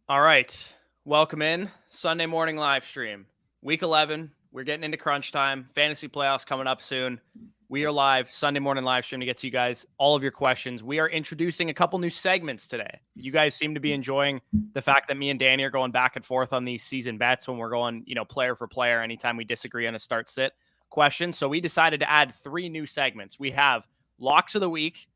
All right. Welcome in. Sunday morning live stream. Week 11. We're getting into crunch time. Fantasy playoffs coming up soon. We are live, Sunday morning live stream to get to you guys all of your questions. We are introducing a couple new segments today. You guys seem to be enjoying the fact that me and Danny are going back and forth on these season bets when we're going, player for player anytime we disagree on a start sit question. So we decided to add 3 new segments. We have locks of the week.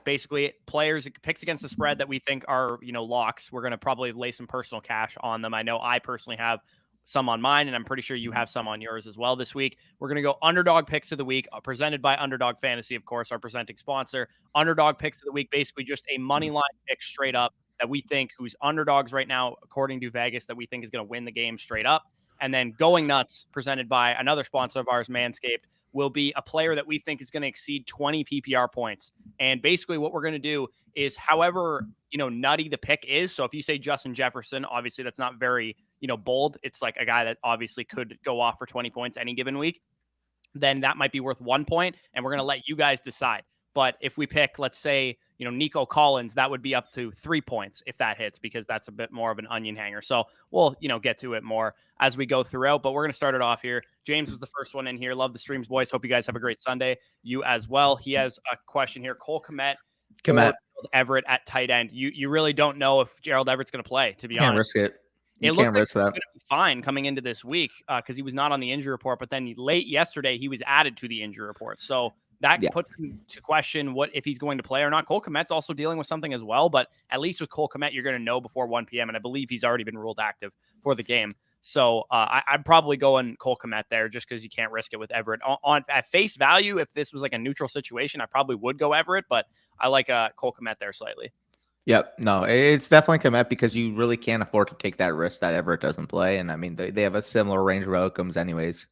Basically, players picks against the spread that we think are, locks. We're going to probably lay some personal cash on them. I know I personally have some on mine, and I'm pretty sure you have some on yours as well this week. We're going to go Underdog picks of the week, presented by Underdog Fantasy, of course, our presenting sponsor. Underdog picks of the week, basically just a money line pick straight up that we think who's underdogs right now, according to Vegas, that we think is going to win the game straight up. And then Going Nuts, presented by another sponsor of ours, Manscaped, will be a player that we think is going to exceed 20 PPR points. And basically what we're going to do is however, nutty the pick is. So if you say Justin Jefferson, obviously that's not very, bold. It's like a guy that obviously could go off for 20 points any given week. Then that might be worth 1 point. And we're going to let you guys decide. But if we pick, let's say, Nico Collins, that would be up to 3 points if that hits, because that's a bit more of an onion hanger. So we'll, get to it more as we go throughout. But we're going to start it off here. James was the first one in here. Love the streams, boys. Hope you guys have a great Sunday. You as well. He has a question here. Cole Kmet. Gerald Everett at tight end. You really don't know if Gerald Everett's going to play, to be honest. Can't risk it. It looks like he's going to be fine coming into this week because he was not on the injury report. But then late yesterday, he was added to the injury report. So that puts him to question what if he's going to play or not. Cole Kmet's also dealing with something as well. But at least with Cole Kmet, you're going to know before 1 p.m. And I believe he's already been ruled active for the game. So I'd probably go in Cole Kmet there just because you can't risk it with Everett. At face value, if this was like a neutral situation, I probably would go Everett. But I like Cole Kmet there slightly. Yep. No, it's definitely Kmet because you really can't afford to take that risk that Everett doesn't play. And I mean, they have a similar range of outcomes anyways.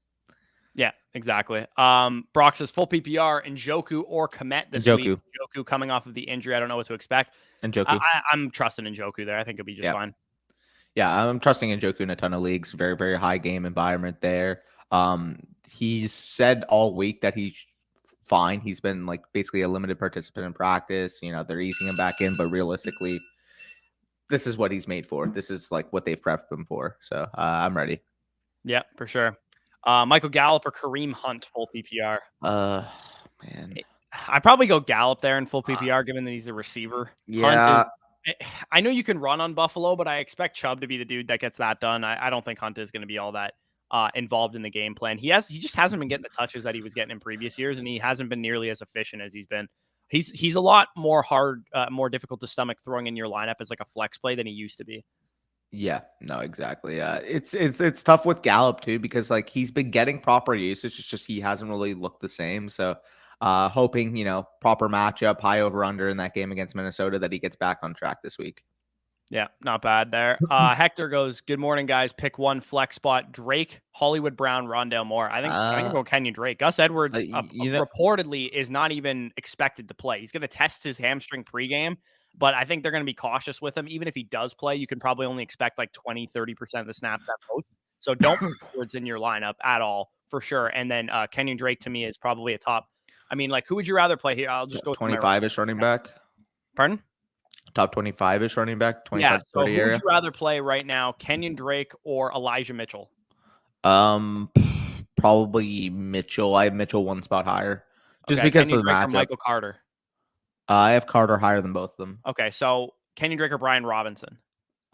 Yeah, exactly. Brock says full PPR, Njoku or Kmet this week. Njoku coming off of the injury. I don't know what to expect. Njoku. I'm trusting Njoku there. I think it'll be just fine. Yeah, I'm trusting Njoku in a ton of leagues. Very, very high game environment there. He's said all week that he's fine. He's been like basically a limited participant in practice. They're easing him back in, but realistically, this is what he's made for. This is like what they've prepped him for. So I'm ready. Yeah, for sure. Michael Gallup or Kareem Hunt full PPR? Man, I'd probably go Gallup there in full PPR, given that he's a receiver. Yeah. I know you can run on Buffalo, but I expect Chubb to be the dude that gets that done. I don't think Hunt is going to be all that involved in the game plan. He just hasn't been getting the touches that he was getting in previous years, and he hasn't been nearly as efficient as he's been. He's a lot more more difficult to stomach throwing in your lineup as like a flex play than he used to be. Yeah, no, exactly. It's tough with Gallup too because like he's been getting proper usage. It's just he hasn't really looked the same. So hoping proper matchup, high over under in that game against Minnesota that he gets back on track this week. Yeah, not bad there. Hector goes, good morning, guys. Pick one flex spot. Drake, Hollywood Brown, Rondale Moore. I think I'll go Kenyon Drake. Gus Edwards reportedly is not even expected to play. He's going to test his hamstring pregame, but I think they're going to be cautious with him. Even if he does play, you can probably only expect like 20-30% of the snaps at most. So don't put Edwards in your lineup at all, for sure. And then Kenyon Drake, to me, is probably a top. I mean, like, who would you rather play here? I'll just go 25-ish running back. Pardon? Top 25-ish running back, 25 so who would you rather play right now, Kenyon Drake or Elijah Mitchell? Probably Mitchell. I have Mitchell one spot higher, just because Kenyon of the Drake matchup. Or Michael Carter. I have Carter higher than both of them. Okay, so Kenyon Drake or Brian Robinson?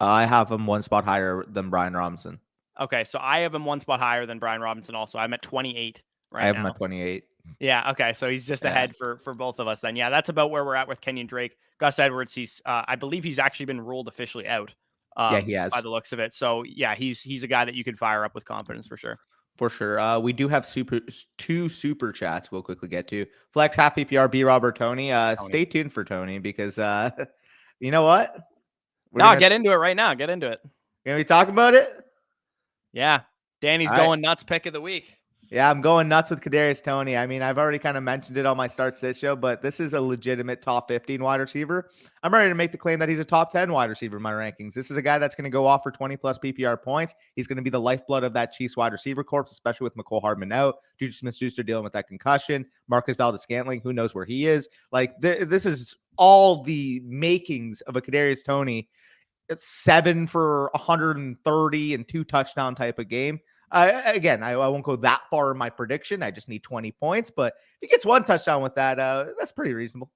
I have him one spot higher than Brian Robinson. Okay, so I have him one spot higher than Brian Robinson. Also, I'm at 28 right now. I have him at 28. Yeah, okay, so he's just ahead for both of us then. Yeah, that's about where we're at with Kenyon Drake. Gus Edwards, he's I believe he's actually been ruled officially out. Yeah, he has. By the looks of it. So, yeah, he's a guy that you could fire up with confidence for sure. For sure. We do have two super chats we'll quickly get to. Flex half PPR, B Robert Tony. Stay tuned for Tony because you know what? Get into it right now. Get into it. Can we talk about it? Yeah. Danny's going nuts pick of the week. Yeah, I'm going nuts with Kadarius Toney. I mean, I've already kind of mentioned it on my start sit show, but this is a legitimate top 15 wide receiver. I'm ready to make the claim that he's a top 10 wide receiver in my rankings. This is a guy that's going to go off for 20 plus PPR points. He's going to be the lifeblood of that Chiefs wide receiver corps, especially with McCole Hardman out. Juju Smith-Schuster dealing with that concussion. Marcus Valdes-Scantling, who knows where he is. Like this is all the makings of a Kadarius Toney it's 7 for 130 and 2 touchdown type of game. Again, I won't go that far in my prediction. I just need 20 points, but if he gets 1 touchdown with that, that's pretty reasonable.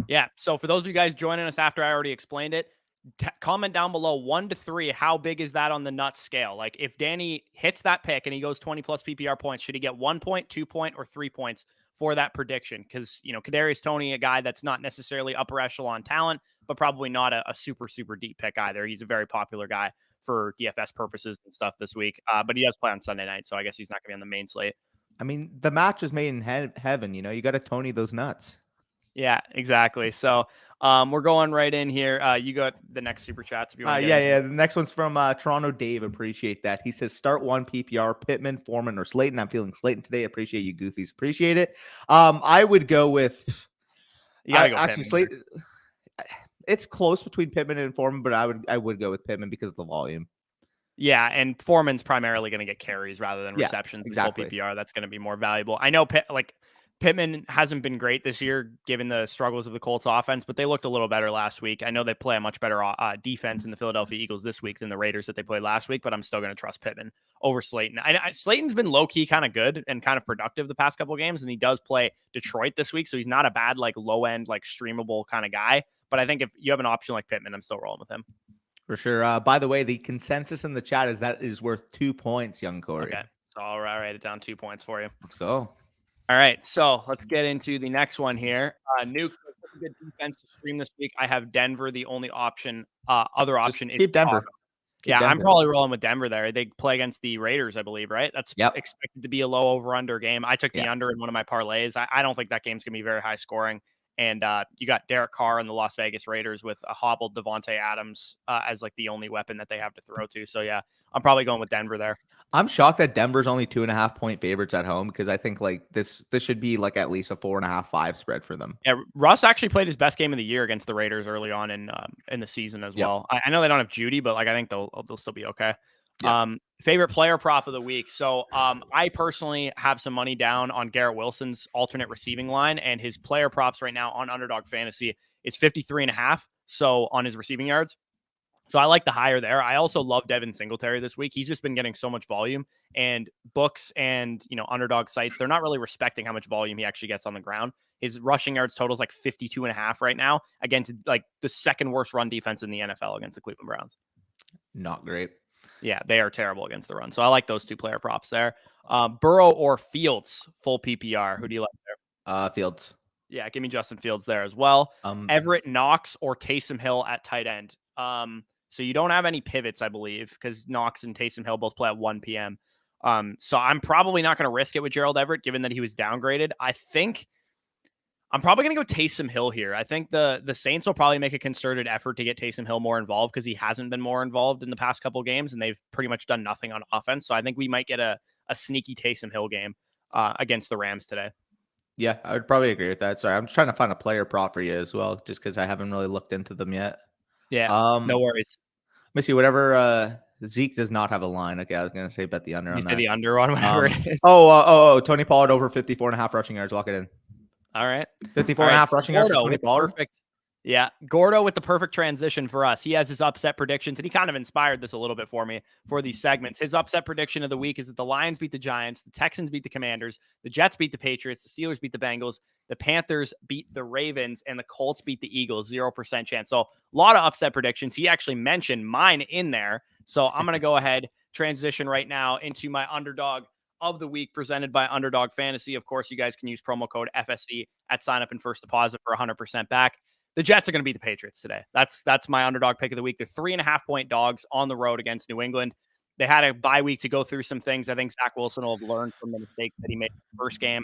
Yeah. So for those of you guys joining us after I already explained it, comment down below 1 to 3. How big is that on the nuts scale? Like if Danny hits that pick and he goes 20 plus PPR points, should he get 1 point, 2 point, or 3 points for that prediction? Because, you know, Kadarius Toney, a guy that's not necessarily upper echelon talent, but probably not a super, super deep pick either. He's a very popular guy for DFS purposes and stuff this week. But he does play on Sunday night, so I guess he's not going to be on the main slate. I mean, the match is made in heaven. You know, you got to Tony those nuts. Yeah, exactly. So we're going right in here. You got the next super chats if you want. Yeah. The next one's from Toronto Dave. Appreciate that. He says start 1 PPR, Pittman, Foreman, or Slayton. I'm feeling Slayton today. Appreciate you, Goofies. Appreciate it. I would go with. You gotta go actually, Pittman. Slayton. It's close between Pittman and Foreman, but I would go with Pittman because of the volume. Yeah, and Foreman's primarily going to get carries rather than receptions. Exactly. Full PPR, that's going to be more valuable. I know Pittman hasn't been great this year given the struggles of the Colts offense, but they looked a little better last week. I know they play a much better defense in the Philadelphia Eagles this week than the Raiders that they played last week, but I'm still going to trust Pittman over Slayton. Slayton's been low-key kind of good and kind of productive the past couple of games, and he does play Detroit this week, so he's not a bad, like, low-end, like, streamable kind of guy. But I think if you have an option like Pittman, I'm still rolling with him. For sure. By the way, the consensus in the chat is that is worth 2 points, young Corey. Okay, so I'll write it down 2 points for you. Let's go. All right, so let's get into the next one here. Nuke, good defense to stream this week. I have Denver. The only option, other option is keep Denver. I'm probably rolling with Denver there. They play against the Raiders, I believe, right? That's expected to be a low over-under game. I took the under in one of my parlays. I don't think that game's going to be very high scoring. And you got Derek Carr and the Las Vegas Raiders with a hobbled Devontae Adams as like the only weapon that they have to throw to. So, yeah, I'm probably going with Denver there. I'm shocked that Denver's only 2.5 point favorites at home because I think like this should be like at least a 4.5, 5 spread for them. Yeah, Russ actually played his best game of the year against the Raiders early on in the season as well. I know they don't have Judy, but like I think they'll still be okay. Favorite player prop of the week. So I personally have some money down on Garrett Wilson's alternate receiving line, and his player props right now on Underdog Fantasy is 53.5. So on his receiving yards. So I like the higher there. I also love Devin Singletary this week. He's just been getting so much volume, and books and, you know, Underdog sites, they're not really respecting how much volume he actually gets on the ground. His rushing yards total is like 52.5 right now against like the second worst run defense in the NFL against the Cleveland Browns. Not great. Yeah, they are terrible against the run. So I like those 2 player props there. Burrow or Fields, full PPR. Who do you like there? Fields. Yeah, give me Justin Fields there as well. Everett Knox or Taysom Hill at tight end. So you don't have any pivots, I believe, because Knox and Taysom Hill both play at 1 p.m. So I'm probably not going to risk it with Gerald Everett, given that he was downgraded. I think I'm probably going to go Taysom Hill here. I think the Saints will probably make a concerted effort to get Taysom Hill more involved because he hasn't been more involved in the past couple of games, and they've pretty much done nothing on offense. So I think we might get a sneaky Taysom Hill game against the Rams today. Yeah, I would probably agree with that. Sorry, I'm trying to find a player prop for you as well, just because I haven't really looked into them yet. Yeah, no worries. Let me see. Whatever. Zeke does not have a line. Okay, I was gonna say bet the under. You say the under on whatever it is. Tony Pollard over 54.5 rushing yards. Lock it in. All right. 54.5 rushing yards for Tony Pollard. Perfect. Yeah. Gordo with the perfect transition for us. He has his upset predictions, and he kind of inspired this a little bit for me for these segments. His upset prediction of the week is that the Lions beat the Giants, the Texans beat the Commanders, the Jets beat the Patriots, the Steelers beat the Bengals, the Panthers beat the Ravens, and the Colts beat the Eagles. 0% chance. So a lot of upset predictions. He actually mentioned mine in there. So I'm going to go ahead, transition right now into my Underdog of the week presented by Underdog Fantasy. Of course, you guys can use promo code FSE at sign up and first deposit for 100% back. The Jets are going to beat the Patriots today. That's my Underdog pick of the week. They're 3.5 point dogs on the road against New England. They had a bye week to go through some things. I think Zach Wilson will have learned from the mistakes that he made in the first game.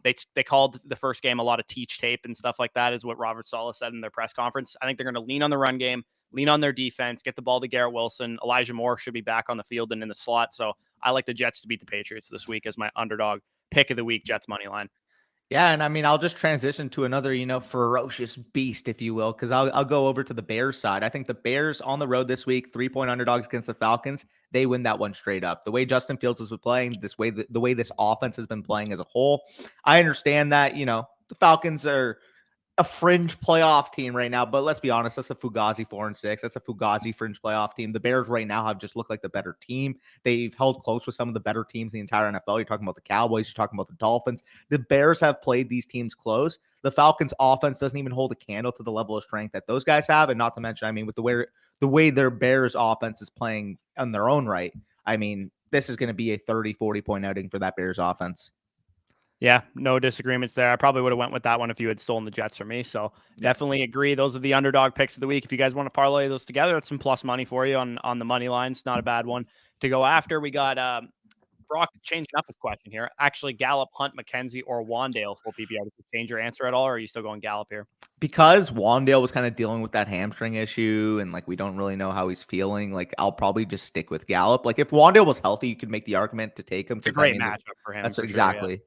They called the first game a lot of teach tape and stuff like that, is what Robert Saleh said in their press conference. I think they're going to lean on the run game, lean on their defense, get the ball to Garrett Wilson. Elijah Moore should be back on the field and in the slot. So I like the Jets to beat the Patriots this week as my Underdog pick of the week, Jets money line. Yeah, and I mean, I'll just transition to another, ferocious beast, if you will, because I'll go over to the Bears side. I think the Bears on the road this week, 3-point underdogs against the Falcons, they win that one straight up. The way Justin Fields has been playing, the way this offense has been playing as a whole, I understand that, the Falcons are a fringe playoff team right now, but let's be honest, that's a Fugazi 4-6. That's a Fugazi fringe playoff team. The Bears right now have just looked like the better team. They've held close with some of the better teams in the entire NFL. You're talking about the Cowboys, you're talking about the Dolphins. The Bears have played these teams close. The Falcons offense doesn't even hold a candle to the level of strength that those guys have. And not to mention, I mean, with the way their Bears offense is playing on their own right, I mean, this is going to be a 30, 40-point outing for that Bears offense. Yeah, no disagreements there. I probably would have went with that one if you had stolen the Jets from me. So definitely agree. Those are the underdog picks of the week. If you guys want to parlay those together, it's some plus money for you on the money lines. Not a bad one to go after. We got Brock changing up his question here. Actually, Gallup, Hunt, McKenzie, or Wandale full PPR. Did you change your answer at all, or are you still going Gallup here? Because Wandale was kind of dealing with that hamstring issue and like we don't really know how he's feeling, like I'll probably just stick with Gallup. Like if Wandale was healthy, you could make the argument to take him. It's a great matchup for him. That's for exactly. Sure, yeah.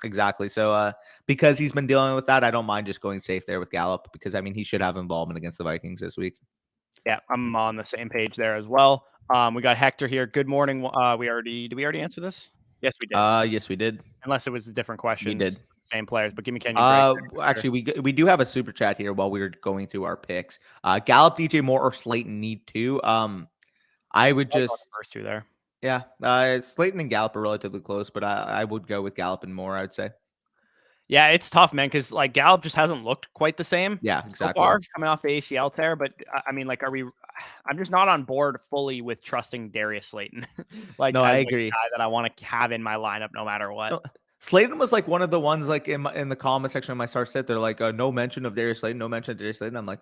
Exactly. So because he's been dealing with that, I don't mind just going safe there with Gallup because I mean he should have involvement against the Vikings this week. Yeah, I'm on the same page there as well. We got Hector here. Good morning. Did we already answer this? Yes, we did. Yes, we did. Unless it was a different question. We did. Same players, but give me Kenyon Drake. Actually, we do have a super chat here while we were going through our picks. Gallup, DJ Moore, or Slayton need to. I would just first two there. Yeah, Slayton and Gallup are relatively close, but I would go with Gallup and Moore, I would say. Yeah, it's tough, man, because like Gallup just hasn't looked quite the same. Yeah, exactly. So far, coming off the ACL there, but I mean, like, I'm just not on board fully with trusting Darius Slayton. Like, no, I agree. A guy that I want to have in my lineup no matter what. No, Slayton was like one of the ones like in the comment section of my start set. They're like, no mention of Darius Slayton, no mention of Darius Slayton. I'm like,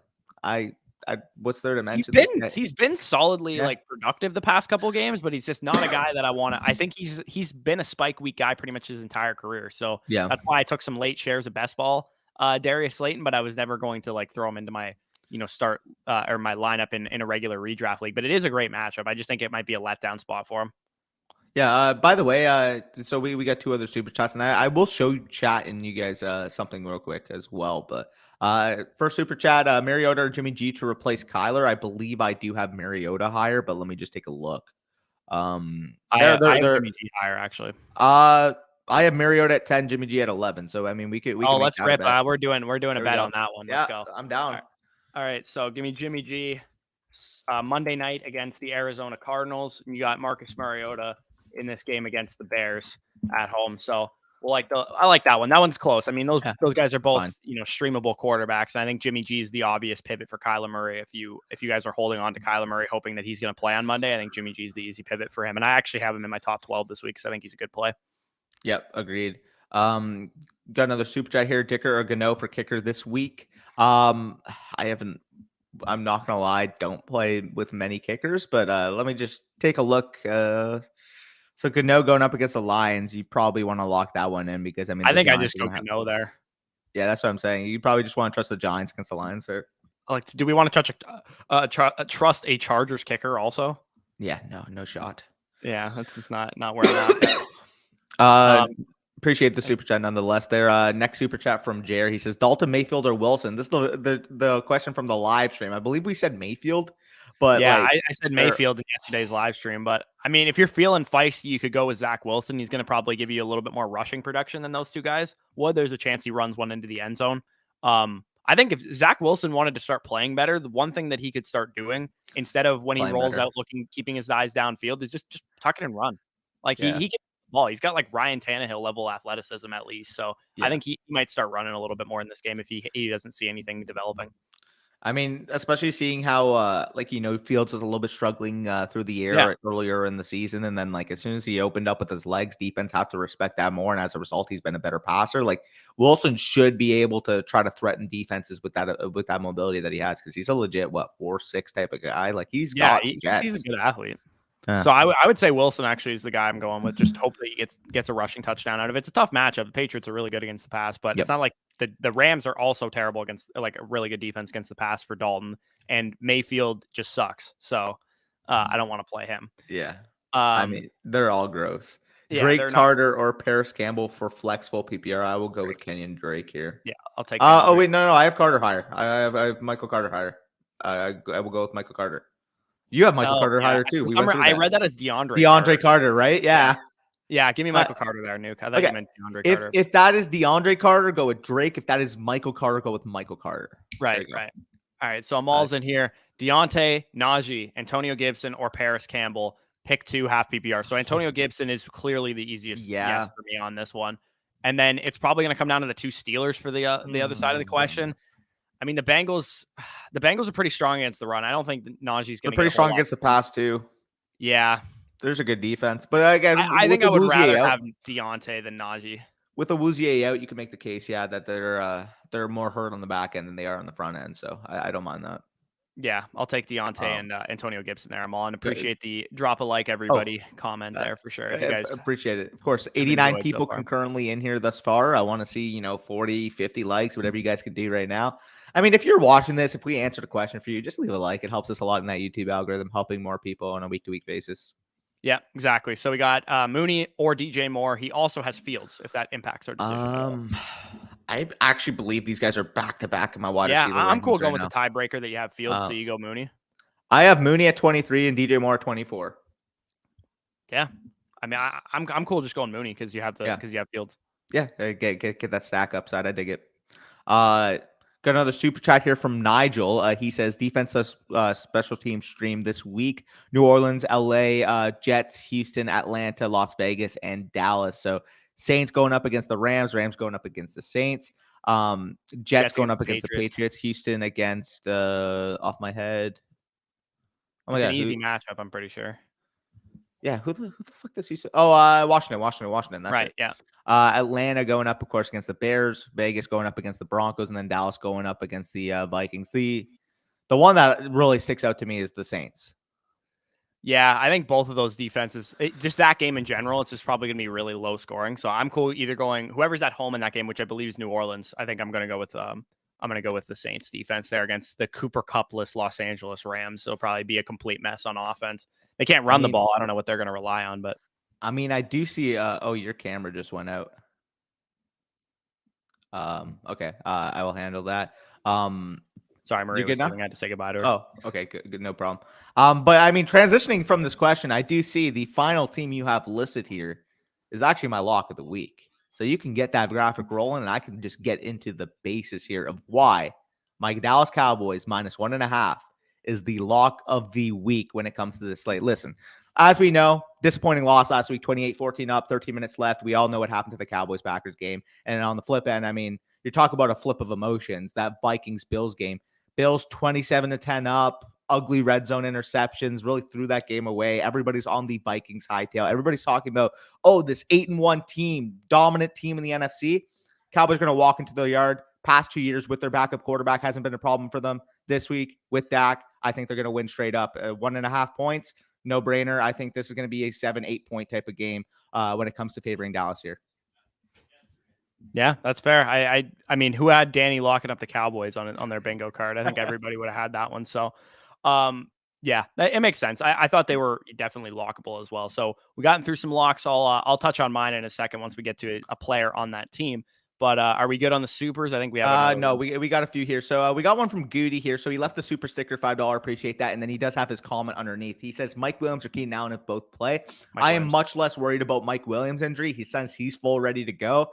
what's there to mention? He's been solidly like productive the past couple of games, but he's just not a guy that I want to. I think he's been a spike week guy pretty much his entire career. So yeah, that's why I took some late shares of best ball Darius Slayton, but I was never going to like throw him into my start or my lineup in a regular redraft league. But it is a great matchup. I just think it might be a letdown spot for him. Yeah. By the way, so we got two other super chats, and I will show you chat and you guys something real quick as well. But first super chat, Mariota or Jimmy G to replace Kyler. I believe I do have Mariota higher, but let me just take a look. I have Jimmy G higher actually. I have Mariota at 10, Jimmy G at 11. So I mean, we could. Let's rip. We're doing a bet on that one. Let's go. I'm down. All right. So give me Jimmy G Monday night against the Arizona Cardinals. And you got Marcus Mariota in this game against the Bears at home. So I like that one. That one's close. I mean, those guys are both streamable quarterbacks. And I think Jimmy G is the obvious pivot for Kyler Murray. If you guys are holding on to Kyler Murray, hoping that he's going to play on Monday, I think Jimmy G is the easy pivot for him. And I actually have him in my top 12 this week because I think he's a good play. Yep, agreed. Got another super chat here. Dicker or Gano for kicker this week. I'm not gonna lie, don't play with many kickers, but let me just take a look. So Gano going up against the Lions, you probably want to lock that one in because I mean, I think I just go Gano there. Yeah, that's what I'm saying. You probably just want to trust the Giants against the Lions there. Like, do we want to trust a Chargers kicker also? Yeah, no shot. Yeah, that's just not where I'm at. Appreciate the super chat nonetheless. There, next super chat from Jer. He says Dalton, Mayfield, or Wilson. This is the question from the live stream. I believe we said Mayfield, but yeah, I said Mayfield in yesterday's live stream. But I mean, if you're feeling feisty, you could go with Zach Wilson. He's going to probably give you a little bit more rushing production than those two guys. There's a chance he runs one into the end zone. I think if Zach Wilson wanted to start playing better, the one thing that he could start doing instead of when he rolls out keeping his eyes downfield is just tuck it and run. Like he can ball. He's got like Ryan Tannehill level athleticism at least. So I think he might start running a little bit more in this game if he doesn't see anything developing. I mean, especially seeing how Fields was a little bit struggling through the air earlier in the season, and then like as soon as he opened up with his legs, defense have to respect that more, and as a result, he's been a better passer. Like Wilson should be able to try to threaten defenses with that mobility that he has because he's a legit 4'6" type of guy. Like he's a good athlete. So I would say Wilson actually is the guy I'm going with. Just hope that he gets a rushing touchdown out of it. It's a tough matchup. The Patriots are really good against the pass, but it's not like the Rams are also terrible against like a really good defense against the pass for Dalton, and Mayfield just sucks. So I don't want to play him. Yeah. I mean, they're all gross. Drake Carter or Paris Campbell for flex full PPR. I will go with Kenyon Drake here. Yeah, I'll take. Wait, no, I have Carter higher. I have Michael Carter higher. I will go with Michael Carter. You have Michael Carter higher too. I read that as DeAndre Carter, right? Yeah. Yeah, give me Michael Carter there, Nuke. I thought Okay. you meant DeAndre Carter. If that is DeAndre Carter, go with Drake. If that is Michael Carter, go with Michael Carter. Right. All right, so I'm all in here. Deontay, Najee, Antonio Gibson, or Paris Campbell. Pick 2, half PPR. So Antonio Gibson is clearly the easiest yes for me on this one. And then it's probably going to come down to the 2 Steelers for the other side of the question. I mean, the Bengals are pretty strong against the run. I don't think Najee's going to. They're pretty strong against the pass too. Yeah, there's a good defense, but again, I think I would rather have Deontay than Najee. With the Woozier out, you can make the case, that they're more hurt on the back end than they are on the front end. So I don't mind that. Yeah, I'll take Deontay and Antonio Gibson there. I'm all in. Appreciate the drop a like, everybody. Comment there for sure. If you guys appreciate it. Of course, 89 people concurrently in here thus far. I want to see 40, 50 likes, whatever you guys can do right now. I mean, if you're watching this, if we answered a question for you, just leave a like. It helps us a lot in that YouTube algorithm, helping more people on a week-to-week basis. Yeah, exactly. So we got Mooney or DJ Moore. He also has Fields, if that impacts our decision. I actually believe these guys are back-to-back in my wide receiver. Yeah, I'm cool going with the tiebreaker that you have Fields, so you go Mooney. I have Mooney at 23 and DJ Moore at 24. Yeah, I mean, I'm cool just going Mooney because you have Fields. Yeah, get that stack upside. I dig it. Got another super chat here from Nigel. He says defensive special team stream this week: New Orleans, LA, Jets, Houston, Atlanta, Las Vegas, and Dallas. So Saints going up against the Rams, Rams going up against the Saints, Jets going up against the Patriots, Houston against off my head. Oh my God, an easy matchup, I'm pretty sure. Yeah, who the fuck does Houston? Oh, Washington. That's right. It. Yeah. Atlanta going up, of course, against the Bears. Vegas going up against the Broncos, and then Dallas going up against the Vikings. The one that really sticks out to me is the Saints. Yeah, I think both of those defenses, just that game in general, it's just probably going to be really low scoring. So I'm cool either going whoever's at home in that game, which I believe is New Orleans. I think I'm going to go with the Saints defense there against the Cooper Cup-less Los Angeles Rams. So it'll probably be a complete mess on offense. They can't run the ball. I don't know what they're going to rely on, but I mean, I do see. Your camera just went out. Okay. I will handle that. Sorry, Maria was leaving. I had to say goodbye to her. Oh, okay. Good. No problem. But I mean, transitioning from this question, I do see the final team you have listed here is actually my lock of the week. So you can get that graphic rolling, and I can just get into the basis here of why my Dallas Cowboys -1.5 is the lock of the week when it comes to this slate. Listen, as we know, disappointing loss last week, 28-14 up, 13 minutes left. We all know what happened to the Cowboys-Packers game. And on the flip end, I mean, you're talking about a flip of emotions, that Vikings-Bills game. Bills 27-10 up, ugly red zone interceptions, really threw that game away. Everybody's on the Vikings hightail. Everybody's talking about, this 8-1 team, dominant team in the NFC. Cowboys are going to walk into the yard. Past 2 years with their backup quarterback hasn't been a problem for them. This week with Dak, I think they're going to win straight up. 1.5 points, no brainer. I think this is going to be a 7-8 point type of game when it comes to favoring Dallas here. Yeah, that's fair. I mean, who had Danny locking up the Cowboys on their bingo card? I think everybody would have had that one. So, yeah, it makes sense. I thought they were definitely lockable as well. So we gotten through some locks. I'll touch on mine in a second once we get to a player on that team. But are we good on the supers? I think we have. No, we got a few here. So we got one from Goody here. So he left the super sticker, $5. Appreciate that. And then he does have his comment underneath. He says Mike Williams or Keenan Allen if both play. I am much less worried about Mike Williams' injury. He says he's full, ready to go.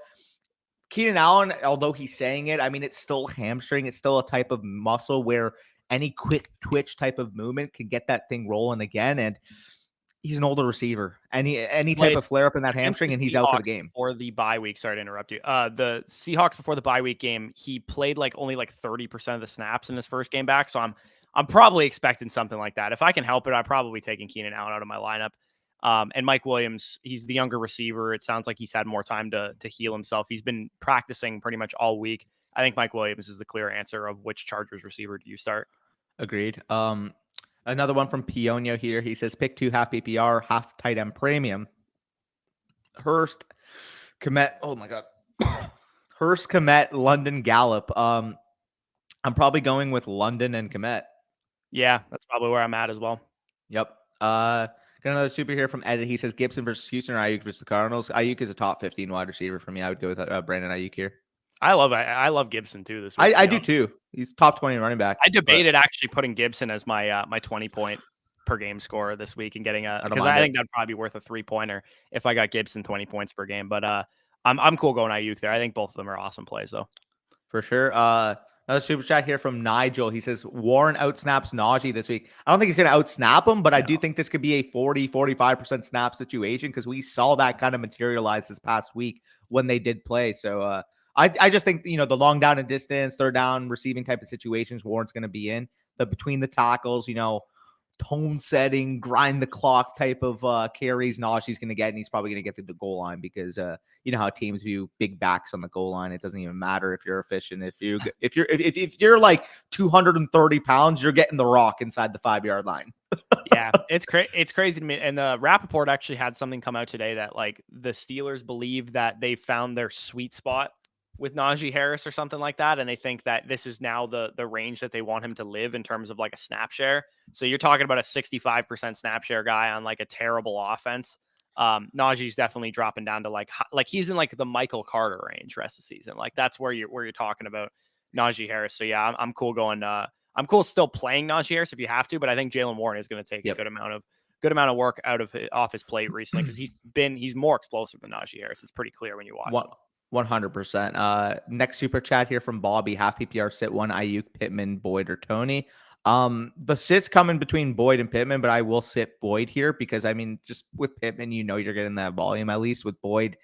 Keenan Allen, although he's saying it, I mean, it's still hamstring. It's still a type of muscle where any quick twitch type of movement can get that thing rolling again. And he's an older receiver. Any type of flare up in that hamstring, and he's out for the game. For the bye week, sorry to interrupt you. The Seahawks before the bye week game, he played only 30% of the snaps in his first game back. So I'm probably expecting something like that. If I can help it, I'm probably taking Keenan Allen out of my lineup. And Mike Williams, he's the younger receiver. It sounds like he's had more time to heal himself. He's been practicing pretty much all week. I think Mike Williams is the clear answer of which Chargers receiver do you start. Agreed. Another one from Pionio here. He says pick 2 half PPR, half tight end premium. Hurst, Komet. Oh my God. Hurst, Komet, London, Gallup. I'm probably going with London and Komet. Yeah, that's probably where I'm at as well. Yep. Got another super here from Edit. He says Gibson versus Houston or Ayuk versus the Cardinals. Ayuk is a top 15 wide receiver for me. I would go with Brandon Ayuk here. I love Gibson too this week. I do too. He's top 20 running back. I debated actually putting Gibson as my 20 point per game score this week and getting because I think that'd probably be worth a 3-pointer if I got Gibson 20 points per game. But I'm cool going Ayuk there. I think both of them are awesome plays though. For sure. Another super chat here from Nigel. He says Warren outsnaps Najee this week. I don't think he's going to outsnap him, but I do think this could be a 45% snap situation because we saw that kind of materialize this past week when they did play. So I just think, the long down and distance, third down receiving type of situations Warren's going to be in. But between the tackles, tone setting, grind the clock type of carries Najee's going to get, and he's probably going to get to the goal line because you know how teams view big backs on the goal line. It doesn't even matter if you're efficient. If you're like 230 pounds, you're getting the rock inside the 5-yard line. Yeah, it's crazy to me. And the Rappaport actually had something come out today that like the Steelers believe that they found their sweet spot with Najee Harris or something like that. And they think that this is now the range that they want him to live in terms of like a snap share. So you're talking about a 65% snap share guy on like a terrible offense. Najee's definitely dropping down to like he's in like the Michael Carter range rest of the season. Like that's where you're talking about Najee Harris. So yeah, I'm cool going, I'm cool still playing Najee Harris if you have to, but I think Jalen Warren is going to take a good amount of work off his plate recently because he's more explosive than Najee Harris. It's pretty clear when you watch him. 100%. Next super chat here from Bobby. Half PPR sit one Ayuk, Pittman, Boyd, or Tony. The sits coming between Boyd and Pittman, but I will sit Boyd here because just with Pittman, you're getting that volume. At least with Boyd,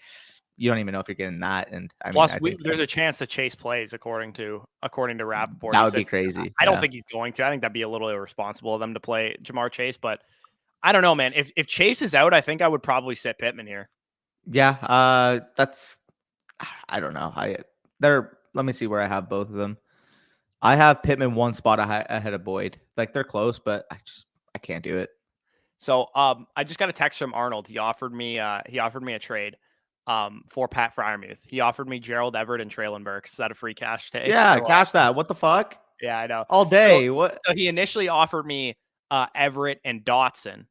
you don't even know if you're getting that. And there's a chance that Chase plays according to Rappaport. That would be crazy. I don't think he's going to. I think that'd be a little irresponsible of them to play Jamar Chase, but I don't know, man. If Chase is out, I think I would probably sit Pittman here. Yeah, I don't know. Let me see where I have both of them. I have Pittman one spot ahead of Boyd. Like they're close, but I can't do it. So I just got a text from Arnold. He offered me a trade for Pat Freiermuth. He offered me Gerald Everett and Traylon Burks. Is that a free cash take? Yeah, cash that. What the fuck? Yeah, I know. All day. So he initially offered me Everett and Dotson.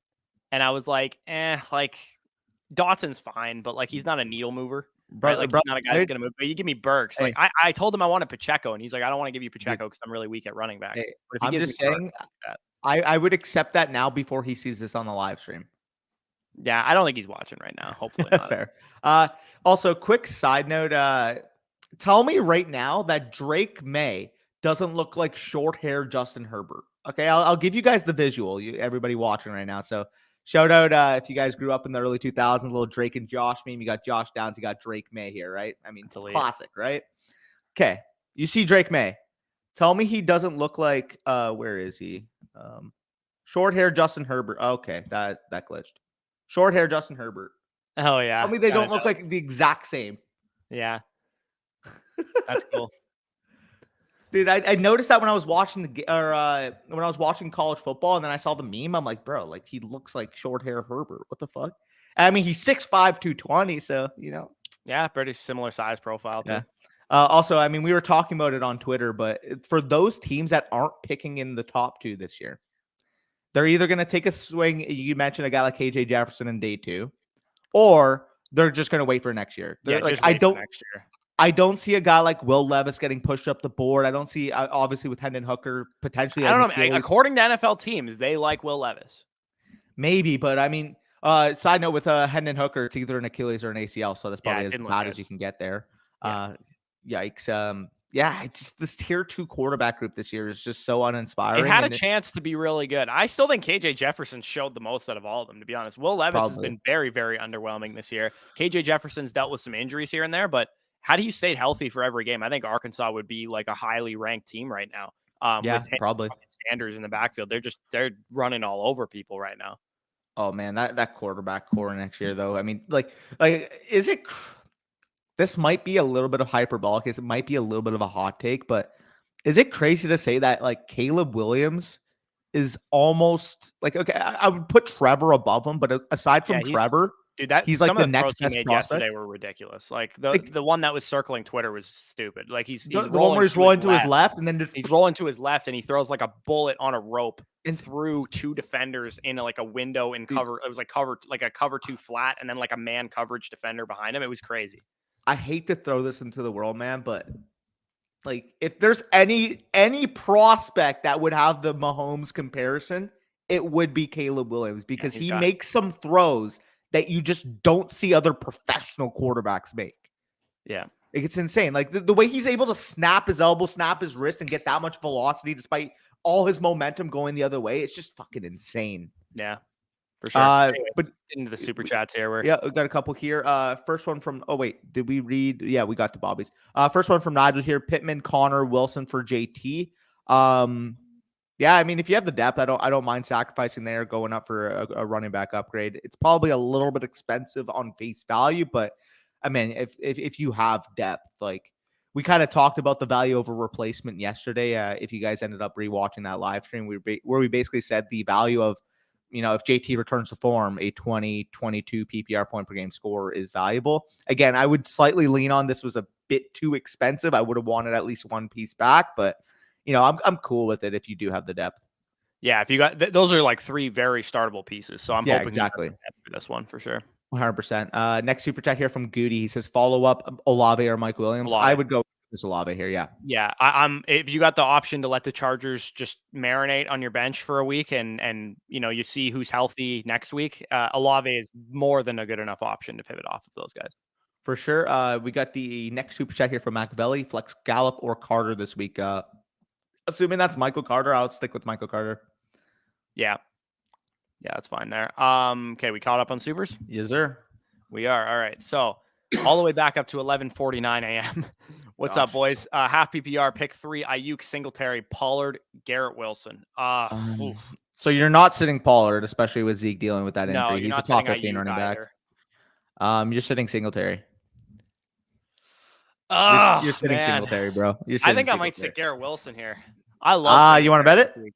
And I was like, Dotson's fine, but like he's not a needle mover. Right? Like he's not a guy that's gonna move. But you give me Burks. Like I told him I wanted Pacheco, and he's like, I don't want to give you Pacheco because I'm really weak at running back. Hey, but if he I'm just saying, I would accept that now before he sees this on the live stream. Yeah, I don't think he's watching right now. Hopefully not. Fair. Also, quick side note. Tell me right now that Drake May doesn't look like short hair Justin Herbert. Okay, I'll give you guys the visual. Everybody watching right now. So shout out if you guys grew up in the early 2000s, little Drake and Josh meme. You got Josh Downs, you got Drake May here, right? Classic, right? Okay, you see Drake May. Tell me he doesn't look like where is he? Short hair Justin Herbert. Okay, that glitched. Short hair Justin Herbert. Oh yeah. Tell me they don't look like the exact same. Yeah. That's cool. Dude, I noticed that when I was watching when I was watching college football, and then I saw the meme. I'm like, bro, like he looks like short hair Herbert. What the fuck? He's 6'5", 220, so Yeah, pretty similar size profile too. Yeah. Also, we were talking about it on Twitter, but for those teams that aren't picking in the top 2 this year, they're either going to take a swing. You mentioned a guy like KJ Jefferson in day 2, or they're just going to wait for next year. Next year. I don't see a guy like Will Levis getting pushed up the board. I don't see, obviously, with Hendon Hooker potentially. I don't know. According to NFL teams, they like Will Levis. Maybe, but side note with Hendon Hooker, it's either an Achilles or an ACL, so that's probably as bad as you can get there. Yikes. This tier 2 quarterback group this year is just so uninspiring. It had a chance to be really good. I still think KJ Jefferson showed the most out of all of them, to be honest. Will Levis has been very, very underwhelming this year. KJ Jefferson's dealt with some injuries here and there, but had he stayed healthy for every game, I think Arkansas would be like a highly ranked team right now. With probably Sanders in the backfield. They're running all over people right now. Oh man, that quarterback core next year though. Is it? This might be a little bit of hyperbolic. It might be a little bit of a hot take, but is it crazy to say that like Caleb Williams is almost like, okay, I would put Trevor above him, but aside from Trevor, dude, he's like the next best prospect. Yesterday were ridiculous. Like the one that was circling Twitter was stupid. Like he's the one where he's rolling to his left, and then he's rolling to his left, and he throws like a bullet on a rope and through 2 defenders in like a window in cover. It was like a cover 2 flat, and then like a man coverage defender behind him. It was crazy. I hate to throw this into the world, man, but like if there's any prospect that would have the Mahomes comparison, it would be Caleb Williams because he's he got makes some throws that you just don't see other professional quarterbacks make. Yeah. Like, it's insane. Like the way he's able to snap his elbow, snap his wrist, and get that much velocity despite all his momentum going the other way. It's just fucking insane. Yeah, for sure. Anyways, But into the super chats here. Yeah, we got a couple here. First one from, oh wait, did we read? Yeah, we got to Bobby's. First one from Nigel here. Pittman, Connor, Wilson for JT. Yeah, I mean, if you have the depth, I don't mind sacrificing there, going up for a running back upgrade. It's probably a little bit expensive on face value, but I mean, if you have depth, like we kind of talked about the value over replacement yesterday. If you guys ended up rewatching that live stream, where we basically said the value of, if JT returns to form, a 22 PPR point per game score is valuable. Again, I would slightly lean on this was a bit too expensive. I would have wanted at least one piece back, but I'm cool with it if you do have the depth. Yeah, if you got those are like 3 very startable pieces. So I'm hoping exactly for this one for sure. 100%. Next super chat here from Goody. He says follow up Olave or Mike Williams. Olave. I would go with Olave here. Yeah. Yeah. I'm if you got the option to let the Chargers just marinate on your bench for a week and you see who's healthy next week, Olave is more than a good enough option to pivot off of those guys. For sure. We got the next super chat here from Machiavelli. Flex Gallup or Carter this week. Assuming that's Michael Carter, I'll stick with Michael Carter. Yeah. Yeah, that's fine there. Okay, we caught up on supers? Yes, sir. We are. All right. So all the way back up to 11:49 a.m. What's up, boys? Half PPR, pick 3, Ayuk, Singletary, Pollard, Garrett Wilson. So you're not sitting Pollard, especially with Zeke dealing with that injury. No, he's a top 15 running back. You're sitting Singletary. You're sitting Singletary, bro. I think I might sit Garrett Wilson here. I love. You want to bet it?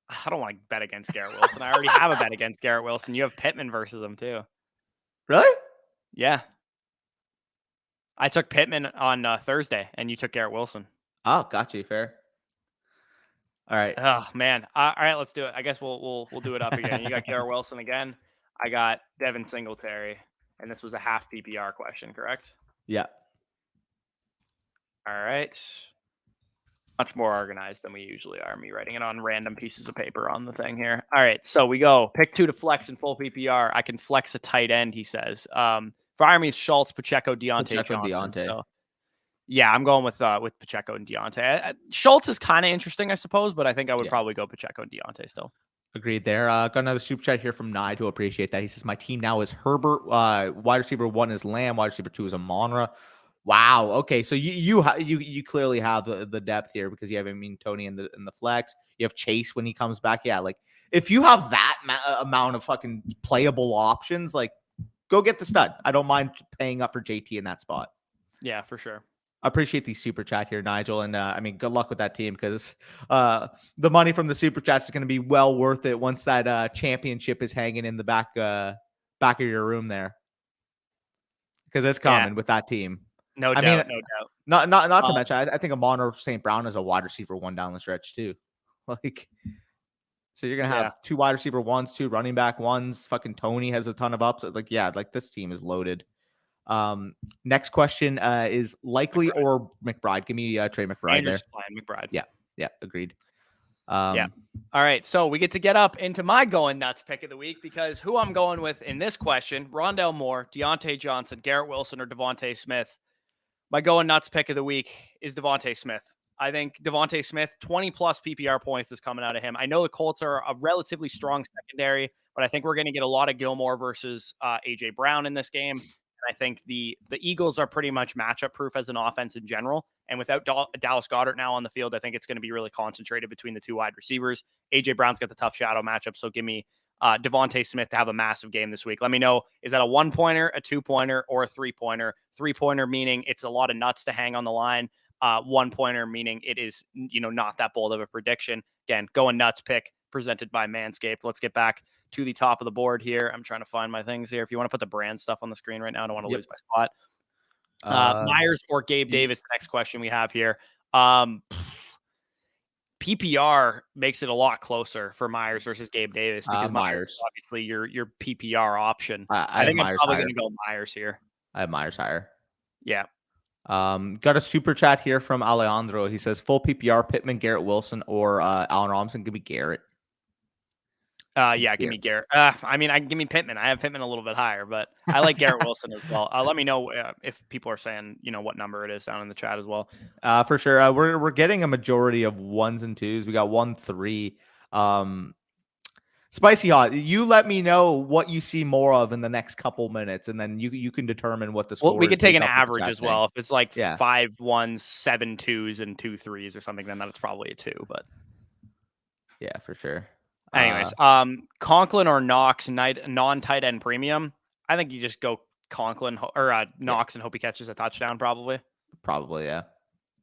I don't want to bet against Garrett Wilson. I already have a bet against Garrett Wilson. You have Pittman versus him too. Really? Yeah. I took Pittman on Thursday, and you took Garrett Wilson. Oh, got you. Fair. All right. Oh man. All right, let's do it. I guess we'll do it up again. You got Garrett Wilson again. I got Devin Singletary, and this was a half PPR question, correct? Yeah. All right. Much more organized than we usually are. Me writing it on random pieces of paper on the thing here. All right, so we go pick 2 to flex in full PPR. I can flex a tight end, he says. Fire me Schultz, Pacheco, Deontay Johnson. So, yeah, I'm going with Pacheco and Deontay. Schultz is kind of interesting, I suppose, but I think I would probably go Pacheco and Deontay still. Agreed there. Got another super chat here from Nigel. Appreciate that. He says, my team now is Herbert. Wide receiver 1 is Lamb. Wide receiver 2 is Amon-Ra. Wow. Okay. So you clearly have the depth here because you have Tony in the flex. You have Chase when he comes back. Yeah. Like if you have that amount of fucking playable options, like go get the stud. I don't mind paying up for JT in that spot. Yeah, for sure. I appreciate the super chat here, Nigel. And good luck with that team because the money from the super chats is going to be well worth it once that championship is hanging in the back of your room there. Because it's coming with that team. No doubt. Not to mention, I think Amon-Ra St. Brown is a wide receiver 1 down the stretch too. Like, so you're gonna have 2 wide receiver 1s, 2 running back 1s. Fucking Tony has a ton of ups. Like, this team is loaded. Next question is likely McBride. Or McBride. Give me Trey McBride there. McBride. Yeah, agreed. Yeah. All right, so we get to get up into my going nuts pick of the week because who I'm going with in this question: Rondale Moore, Deontay Johnson, Garrett Wilson, or Devontae Smith. My going nuts pick of the week is Devontae Smith. I think Devontae Smith, 20-plus PPR points is coming out of him. I know the Colts are a relatively strong secondary, but I think we're going to get a lot of Gilmore versus A.J. Brown in this game. And I think the Eagles are pretty much matchup-proof as an offense in general. And without Dallas Goedert now on the field, I think it's going to be really concentrated between the 2 wide receivers. A.J. Brown's got the tough shadow matchup, so give me Devontae Smith to have a massive game this week. Let me know, is that a 1-pointer, a 2-pointer, or a 3-pointer? 3-pointer meaning it's a lot of nuts to hang on the line. 1-pointer meaning it is, not that bold of a prediction. Again, going nuts pick presented by Manscaped. Let's get back to the top of the board here. I'm trying to find my things here. If you want to put the brand stuff on the screen right now, I don't want to lose my spot. Myers or Gabe Davis, the next question we have here. PPR makes it a lot closer for Myers versus Gabe Davis because Myers obviously your PPR option. I think I'm probably going to go Myers here. I have Myers higher. Yeah. Got a super chat here from Alejandro. He says full PPR, Pittman, Garrett Wilson, or Allen Robinson. Give me Garrett. Yeah, give me Garrett. Give me Pittman. I have Pittman a little bit higher, but I like Garrett Wilson as well. Let me know if people are saying, what number it is down in the chat as well. For sure. We're getting a majority of 1s and 2s. We got 1, 3. Spicy hot. You let me know what you see more of in the next couple minutes, and then you can determine what the score. Well, we could take an based off average as well. If it's like 5 1s, 7 2s, and 2 3s or something, then that's probably a 2. But yeah, for sure. Anyways, Conklin or Knox, non-tight end premium. I think you just go Conklin or Knox and hope he catches a touchdown. Probably, yeah.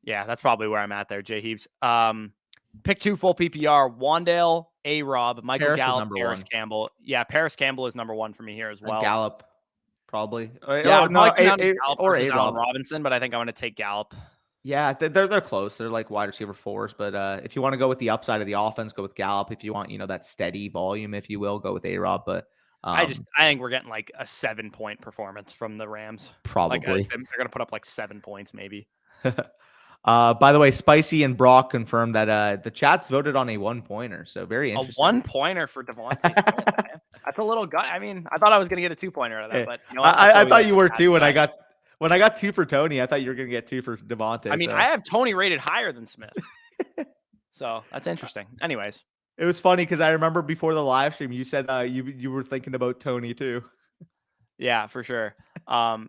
Yeah, that's probably where I'm at there. Jay Heaps. Pick 2 full PPR: Wandale, A-Rob, Michael Paris Gallup, Paris 1. Campbell. Yeah, Paris Campbell is number 1 for me here as well. Gallup, probably. Yeah, or A-Rob Robinson, but I think I'm going to take Gallup. Yeah, they're close. They're like wide receiver 4s, but if you want to go with the upside of the offense, go with Gallup. If you want, that steady volume, if you will, go with A-Rob. But I think we're getting like a 7-point performance from the Rams. Probably they're going to put up like 7 points, maybe. By the way, Spicy and Brock confirmed that the chat's voted on a 1-pointer. So very interesting. A 1-pointer for Devontae Smith. That's a little gut. I mean, I thought I was going to get a 2-pointer out of that, but I thought you were too when I got 2 for Tony. I thought you were going to get 2 for Devontae. I mean, I have Tony rated higher than Smith. So that's interesting. Anyways. It was funny because I remember before the live stream, you said you were thinking about Tony too. Yeah, for sure.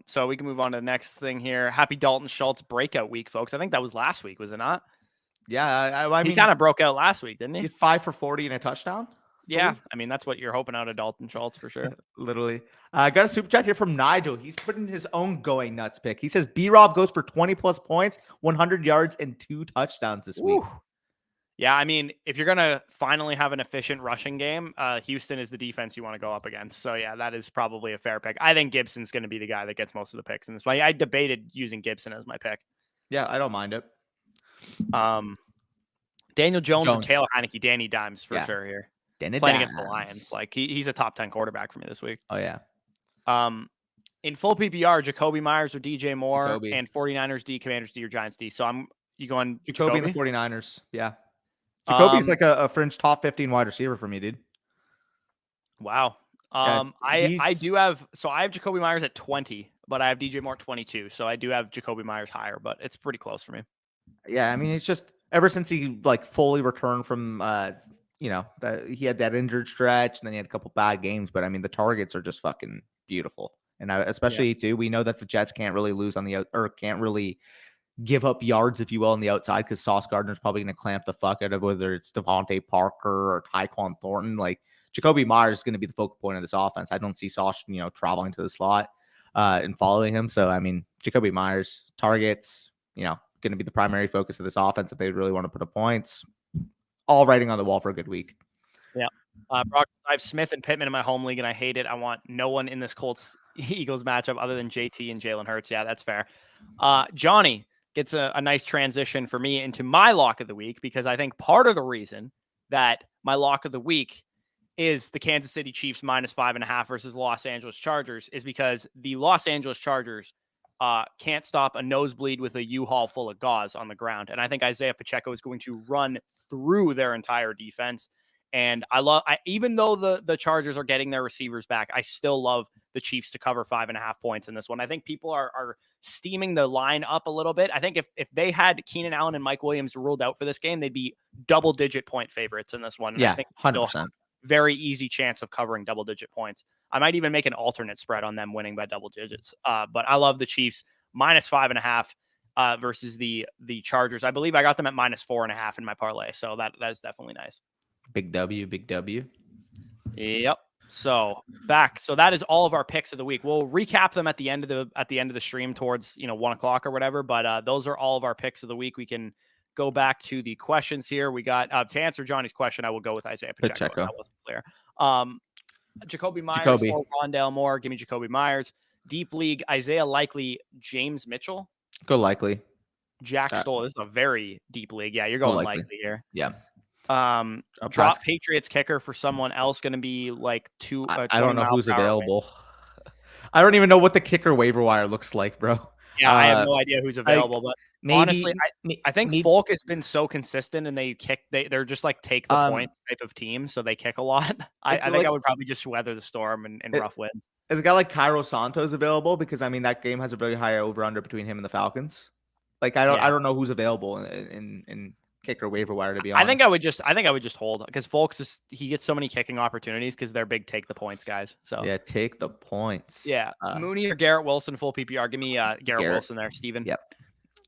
So we can move on to the next thing here. Happy Dalton Schultz breakout week, folks. I think that was last week, was it not? Yeah, I mean, he kind of broke out last week, didn't he? 5 for 40 and a touchdown. Yeah, I mean, that's what you're hoping out of Dalton Schultz for sure. Literally. I got a super chat here from Nigel. He's putting his own going nuts pick. He says B-Rob goes for 20 plus points, 100 yards, and 2 touchdowns this week. Yeah, I mean, if you're going to finally have an efficient rushing game, Houston is the defense you want to go up against. So, yeah, that is probably a fair pick. I think Gibson's going to be the guy that gets most of the picks in this way. I debated using Gibson as my pick. Yeah, I don't mind it. Daniel Jones and Taylor Heineke, Danny Dimes for sure here. Playing against the Lions. Like, he's a top 10 quarterback for me this week. Oh, yeah. In full PPR, Jacoby Myers or DJ Moore, and 49ers D, Commanders D, or Giants D. So, you going Jacoby and the 49ers, yeah. Jacoby's like a fringe top 15 wide receiver for me, dude. Wow. I do have, so I have Jacoby Myers at 20, but I have DJ Moore at 22. So I do have Jacoby Myers higher, but it's pretty close for me. Yeah, I mean, it's just ever since he like fully returned from, he had that injured stretch and then he had a couple bad games, but I mean, the targets are just fucking beautiful. And especially too, we know that the Jets can't really lose on the or can't really give up yards, if you will, on the outside because Sauce Gardner's probably going to clamp the fuck out of whether it's Devontae Parker or Tyquan Thornton. Like Jacoby Myers is going to be the focal point of this offense. I don't see Sauce, traveling to the slot and following him. So, I mean, Jacoby Myers targets, going to be the primary focus of this offense if they really want to put up points. All writing on the wall for a good week. Yeah. Brock, I have Smith and Pittman in my home league, and I hate it. I want no one in this Colts-Eagles matchup other than JT and Jalen Hurts. Yeah, that's fair. Johnny gets a nice transition for me into my lock of the week because I think part of the reason that my lock of the week is the Kansas City Chiefs -5.5 versus Los Angeles Chargers is because the Los Angeles Chargers can't stop a nosebleed with a U-Haul full of gauze on the ground. And I think Isaiah Pacheco is going to run through their entire defense. And even though the Chargers are getting their receivers back, I still love the Chiefs to cover 5.5 points in this one. I think people are steaming the line up a little bit. I think if they had Keenan Allen and Mike Williams ruled out for this game, they'd be double-digit point favorites in this one. And yeah, I think 100%. Very easy chance of covering double-digit points. I might even make an alternate spread on them winning by double digits. But I love the Chiefs -5.5 versus the Chargers. I believe I got them at -4.5 in my parlay. So that is definitely nice. Big W, big W. Yep. So that is all of our picks of the week. We'll recap them at the end of the stream towards 1:00 or whatever. But those are all of our picks of the week. We can go back to the questions here. We got to answer Johnny's question. I will go with Isaiah Pacheco. That wasn't clear. Jacoby Myers or Rondale Moore. Give me Jacoby Myers. Deep league, Isaiah Likely, James Mitchell. Go Likely. Jack Stoll. This is a very deep league. Yeah, you're going Likely here. Yeah. Drop Patriots kicker for someone else going to be like I don't know who's available. I don't even know what the kicker waiver wire looks like, bro. Yeah, I have no idea who's available, but Honestly, maybe, I think maybe Folk has been so consistent, and they're just like take the points type of team, so they kick a lot. I think I would probably just weather the storm and rough winds. Is a guy like Cairo Santos available? Because I mean that game has a very high over under between him and the Falcons. Like I don't know who's available in kicker waiver wire, to be honest. I think I would just hold, because Folks he gets so many kicking opportunities because they're big take the points guys. So yeah, take the points. Yeah, Mooney or Garrett Wilson full PPR. Give me Garrett Wilson there, Steven. Yep.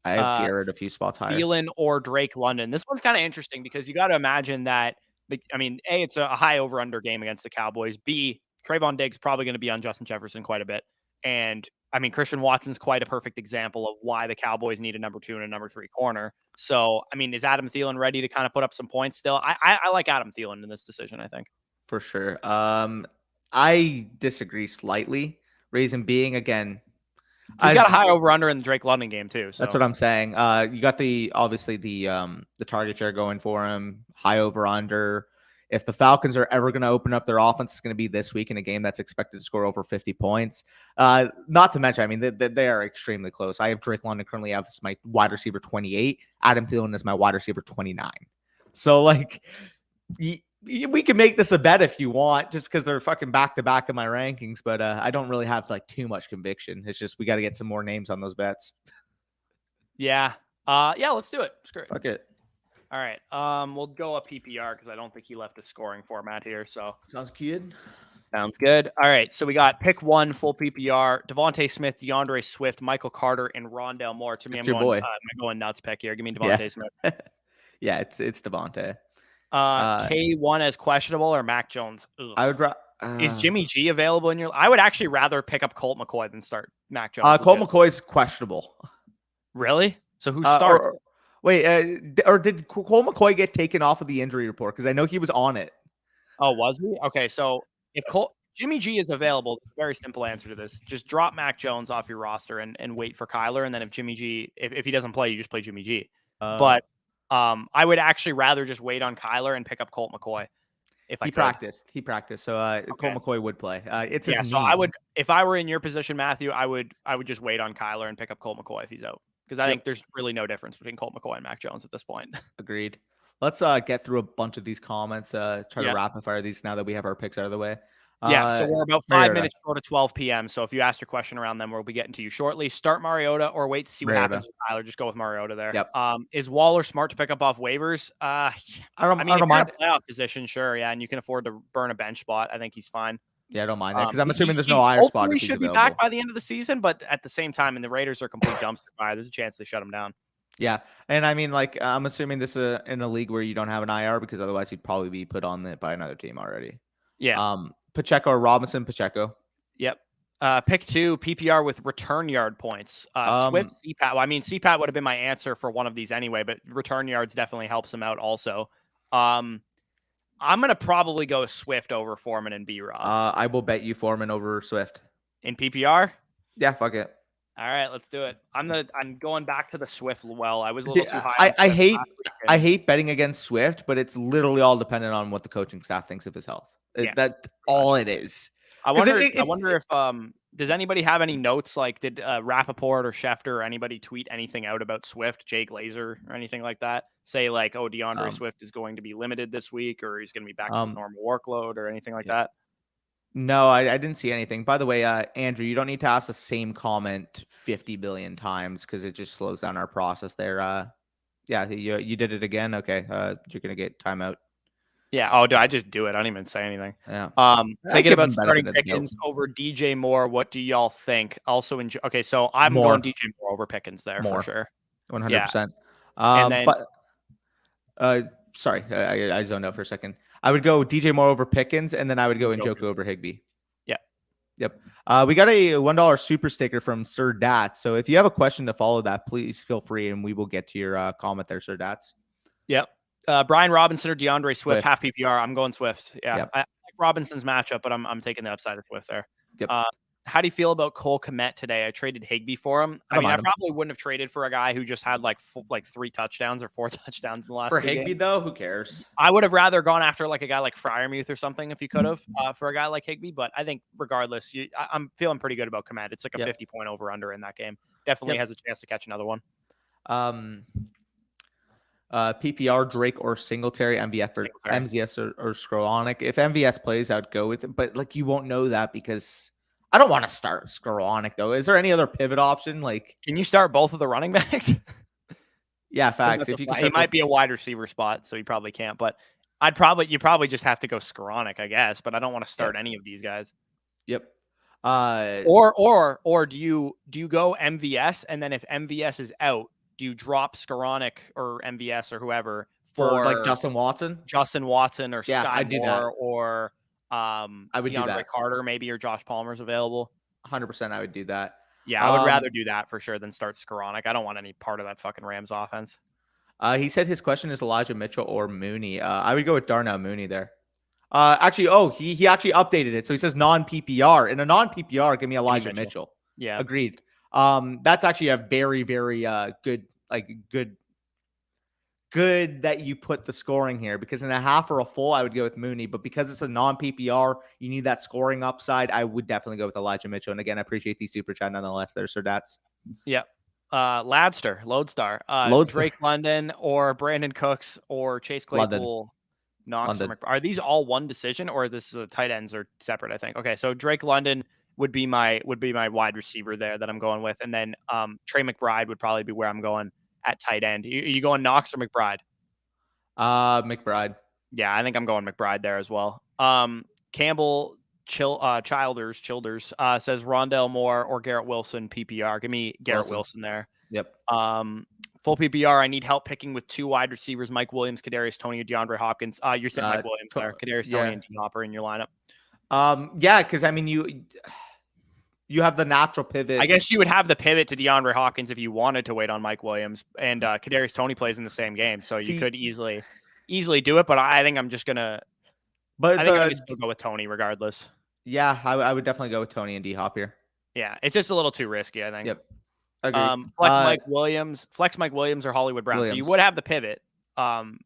I have Garrett a few spots higher. Thielen or Drake London. This one's kind of interesting because you got to imagine that. A, it's a high over under game against the Cowboys. B, Trayvon Diggs probably going to be on Justin Jefferson quite a bit. And I mean, Christian Watson's quite a perfect example of why the Cowboys need a number 2 and a number 3 corner. So, I mean, is Adam Thielen ready to kind of put up some points still? I like Adam Thielen in this decision, I think. For sure. I disagree slightly. Reason being, again, so you got a high over under in the Drake London game too. So that's what I'm saying. You got obviously the target share going for him, high over under. If the Falcons are ever going to open up their offense, it's going to be this week in a game that's expected to score over 50 points. Not to mention, I mean, they are extremely close. I have Drake London currently as my wide receiver 28. Adam Thielen is my wide receiver 29. So like, we can make this a bet if you want, just because they're fucking back to back in my rankings. But I don't really have like too much conviction. It's just we got to get some more names on those bets. Yeah. Let's do it. Screw it. Fuck it. All right. We'll go a PPR because I don't think he left a scoring format here. So sounds good. Sounds good. All right. So we got pick 1 full PPR: Devontae Smith, DeAndre Swift, Michael Carter, and Rondale Moore. To me, I'm going nuts pick here. Give me Devontae Smith. Yeah, it's Devontae. K1 as questionable or Mac Jones? Ugh. I would. Is Jimmy G available in your? I would actually rather pick up Colt McCoy than start Mac Jones. Colt McCoy's questionable. Really? So who starts? Or did Colt McCoy get taken off of the injury report? Because I know he was on it. Oh, was he? Okay, so if Jimmy G is available, very simple answer to this: just drop Mac Jones off your roster and wait for Kyler, and then if Jimmy G, if he doesn't play, you just play Jimmy G. But I would actually rather just wait on Kyler and pick up Colt McCoy. He practiced. So okay. Colt McCoy would play. It's his knee. So I would, if I were in your position, Matthew, I would just wait on Kyler and pick up Colt McCoy if he's out. Because I think there's really no difference between Colt McCoy and Mac Jones at this point. Agreed. Let's get through a bunch of these comments. Try to rapid fire these now that we have our picks out of the way. So we're about 5 minutes short of 12 p.m. So if you asked your question around them, we'll be getting to you shortly. Start Mariota or wait to see what happens with Tyler. Just go with Mariota there. Yep. Is Waller smart to pick up off waivers? I don't mind. Playoff position, sure, yeah, and you can afford to burn a bench spot. I think he's fine. Yeah, I don't mind that because I'm assuming there's no IR spot. He should be back by the end of the season, but at the same time, and the Raiders are complete dumpster fire. There's a chance they shut him down. Yeah, and I mean, like, I'm assuming this is in a league where you don't have an IR because otherwise he'd probably be put on it by another team already. Yeah. Pacheco or Robinson? Pacheco. Yep. Pick 2 PPR with return yard points. Swift, CPAT. Well, I mean, CPAT would have been my answer for one of these anyway, but return yards definitely helps him out also. I'm going to probably go Swift over Foreman and B-Rob. I will bet you Foreman over Swift. In PPR? Yeah, fuck it. All right, let's do it. I'm going back to the Swift well. I was a little too high. I hate betting against Swift, but it's literally all dependent on what the coaching staff thinks of his health. Yeah. That's all it is. I wonder if does anybody have any notes? Like, did Rappaport or Schefter or anybody tweet anything out about Swift, Jay Glazer, or anything like that? Say like, oh, DeAndre Swift is going to be limited this week, or he's going to be back to his normal workload, or anything like that? No, I didn't see anything. By the way, Andrew, you don't need to ask the same comment 50 billion times because it just slows down our process there. Yeah, you did it again. Okay, you're gonna get timeout. Yeah. Oh, I just do it. I don't even say anything. Yeah. Thinking about starting Pickens over DJ Moore. What do y'all think? Also, okay, so I'm going DJ Moore over Pickens there for sure. 100%. And then, sorry, I zoned out for a second. I would go DJ Moore over Pickens, and then I would go Njoku over Higbee. Yep. We got a $1 super sticker from Sir Dats. So if you have a question to follow that, please feel free, and we will get to your comment there, Sir Dats. Yep. Brian Robinson or DeAndre Swift, half PPR. I'm going Swift. Yeah. Yep. I like Robinson's matchup, but I'm taking the upside of Swift there. Yep. How do you feel about Cole Kmet today? I traded Higbee for him. I probably wouldn't have traded for a guy who just had like 3 touchdowns or 4 touchdowns in the last 2 games. For Higbee, though, who cares? I would have rather gone after like a guy like Freiermuth or something if you could have for a guy like Higbee. But I think regardless, I'm feeling pretty good about Kmet. It's like a 50-point over-under in that game. Definitely has a chance to catch another one. PPR Drake or Singletary, MVS or Skowronek. If MVS plays, I'd go with it, but like you won't know that because I don't want to start Skowronek though. Is there any other pivot option? Like, can you start both of the running backs? Yeah, facts. If you can, he might be a wide receiver spot, so you probably can't. But you probably just have to go Skowronek, I guess. But I don't want to start any of these guys. Yep. Or do you go MVS, and then if MVS is out, do you drop Skowronek or MVS or whoever for like Justin Watson or Sky Moore or I would do DeAndre that. Carter maybe, or Josh Palmer's available? 100%, I would do that. Yeah, I would rather do that for sure than start Skowronek. I don't want any part of that fucking Rams offense. He said his question is Elijah Mitchell or Mooney. I would go with Darnell Mooney there. He actually updated it. So he says non-PPR. In a non-PPR, give me Elijah Mitchell. Yeah. Agreed. That's actually a very, very good that you put the scoring here, because in a half or a full, I would go with Mooney. But because it's a non-PPR, you need that scoring upside. I would definitely go with Elijah Mitchell. And again, I appreciate these super chat nonetheless there, Sir Dats. Yep. Lodestar. Drake London or Brandon Cooks or Chase Claypool. Knox or are these all one decision, or this is the tight ends are separate? I think. Okay, so Drake London would be my wide receiver there that I'm going with, and then Trey McBride would probably be where I'm going at tight end. You going Knox or McBride? McBride. Yeah, I think I'm going McBride there as well. Campbell Childers says Rondale Moore or Garrett Wilson PPR. Give me Garrett Wilson there. Yep. Full PPR, I need help picking with two wide receivers: Mike Williams, Kadarius Toney, or DeAndre Hopkins. You're saying Mike Williams there, Kadarius Toney, and D Hopper in your lineup. Yeah, because I mean you have the natural pivot. I guess you would have the pivot to DeAndre Hopkins if you wanted to wait on Mike Williams, and Kadarius Toney plays in the same game, so you could easily do it. But I think I'm just gonna. I think I'm gonna still go with Toney regardless. Yeah, I would definitely go with Toney and D Hop here. Yeah, it's just a little too risky, I think. Yep. Mike Williams or Hollywood Brown. So you would have the pivot.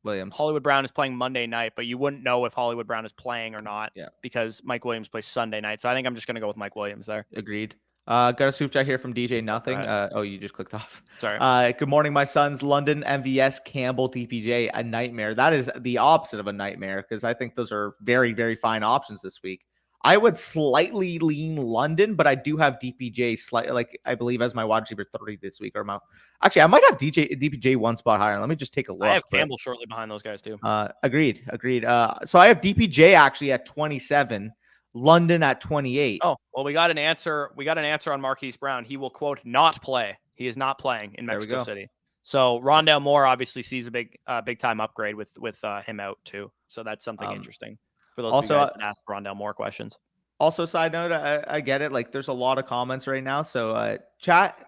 Williams. Hollywood Brown is playing Monday night, but you wouldn't know if Hollywood Brown is playing or not because Mike Williams plays Sunday night. So I think I'm just going to go with Mike Williams there. Agreed. Got a super chat here from DJ Nothing. You just clicked off. Sorry. Good morning, my sons. London, MVS, Campbell, DPJ, a nightmare. That is the opposite of a nightmare, because I think those are very, very fine options this week. I would slightly lean London, but I do have DPJ I believe as my wide receiver 30 this week. Actually, I might have DPJ one spot higher. Let me just take a look. I have Campbell shortly behind those guys too. Agreed. So I have DPJ actually at 27, London at 28. Oh, well, we got an answer. On Marquise Brown. He will, quote, not play. He is not playing in Mexico City. So Rondale Moore obviously sees a big time upgrade with him out too. So that's something interesting. For those guys that ask Rondale Moore questions. Also, side note, I get it. Like, there's a lot of comments right now. So, chat,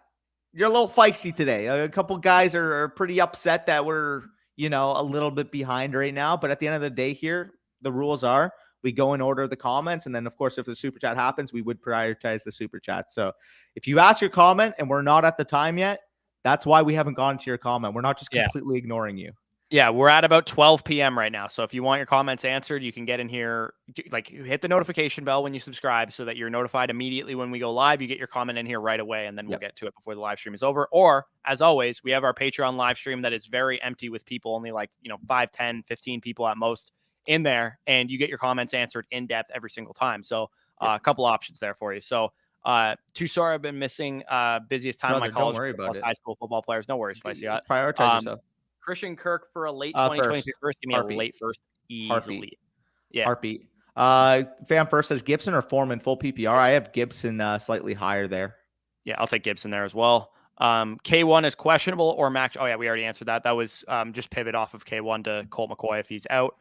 you're a little feisty today. A couple guys are pretty upset that we're, a little bit behind right now. But at the end of the day here, the rules are we go in order of the comments. And then, of course, if the super chat happens, we would prioritize the super chat. So if you ask your comment and we're not at the time yet, that's why we haven't gone to your comment. We're not just completely ignoring you. Yeah, we're at about 12 p.m. right now. So if you want your comments answered, you can get in here, hit the notification bell when you subscribe so that you're notified immediately when we go live. You get your comment in here right away, and then we'll get to it before the live stream is over. Or, as always, we have our Patreon live stream that is very empty with people, only 5, 10, 15 people at most in there, and you get your comments answered in depth every single time. So a couple options there for you. So too sorry I've been missing busiest time of my college high school football players. No worries, Spicy. Prioritize yourself. Christian Kirk for a late 2023 first. Give me a late first easily. Heartbeat. Yeah. Heartbeat. Fan first says Gibson or Foreman full PPR. I have Gibson slightly higher there. Yeah, I'll take Gibson there as well. K1 is questionable or Max. Oh, yeah, we already answered that. That was just pivot off of K1 to Colt McCoy if he's out.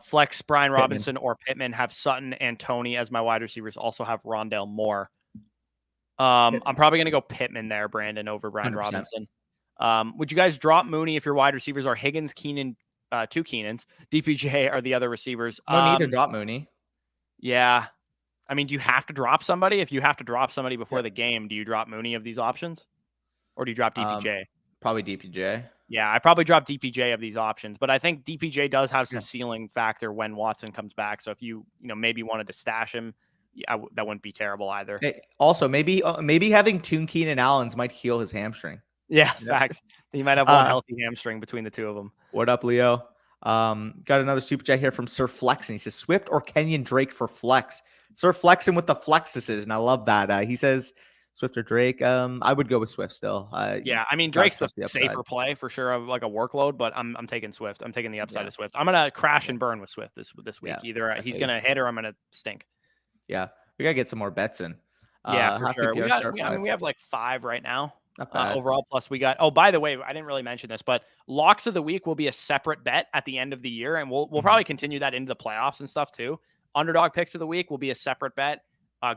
Flex Brian Robinson or Pittman. Have Sutton and Toney as my wide receivers. Also have Rondale Moore. I'm probably going to go Pittman there, Brandon, over Brian 100%. Robinson. Would you guys drop Mooney if your wide receivers are Higgins, Keenan, two Keenans, DPJ are the other receivers? No need to drop Mooney. Yeah. I mean, do you have to drop somebody? If you have to drop somebody before the game, do you drop Mooney of these options? Or do you drop DPJ? Probably DPJ. Yeah, I probably drop DPJ of these options, but I think DPJ does have some ceiling factor when Watson comes back. So if you maybe wanted to stash him, that wouldn't be terrible either. Hey, also, maybe having two Keenan Allens might heal his hamstring. Yeah, Yep. facts. He might have one healthy hamstring between the two of them. What up, Leo? Got another super chat here from Sir Flex, and he says Swift or Kenyon Drake for flex. Sir Flexing with the flex decision. I love that. He says Swift or Drake. I would go with Swift still. Yeah, I mean Drake's the safer play for sure of like a workload, but I'm taking Swift. I'm taking the upside of Swift. I'm gonna crash and burn with Swift this week. Yeah, Either he's gonna hit or I'm gonna stink. Yeah, we gotta get some more bets in. Yeah, for sure. We have like 5 right now. Overall, plus we got. Oh, by the way, I didn't really mention this, but locks of the week will be a separate bet at the end of the year, and we'll probably continue that into the playoffs and stuff too. Underdog picks of the week will be a separate bet.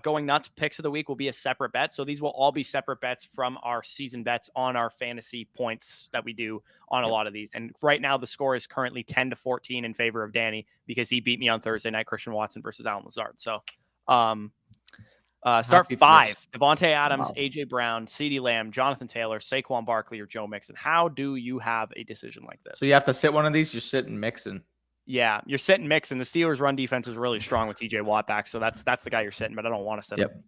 Going nuts picks of the week will be a separate bet. So these will all be separate bets from our season bets on our fantasy points that we do on a lot of these. And right now the score is currently 10-14 in favor of Danny because he beat me on Thursday night, Christian Watson versus Alan Lazard. So, start 5, Devontae Adams, AJ Brown, CeeDee Lamb, Jonathan Taylor, Saquon Barkley, or Joe Mixon. How do you have a decision like this? So you have to sit one of these, you're sitting Mixon. Yeah, you're sitting Mixon. The Steelers' run defense is really strong with TJ Watt back, so that's the guy you're sitting, but I don't want to sit him.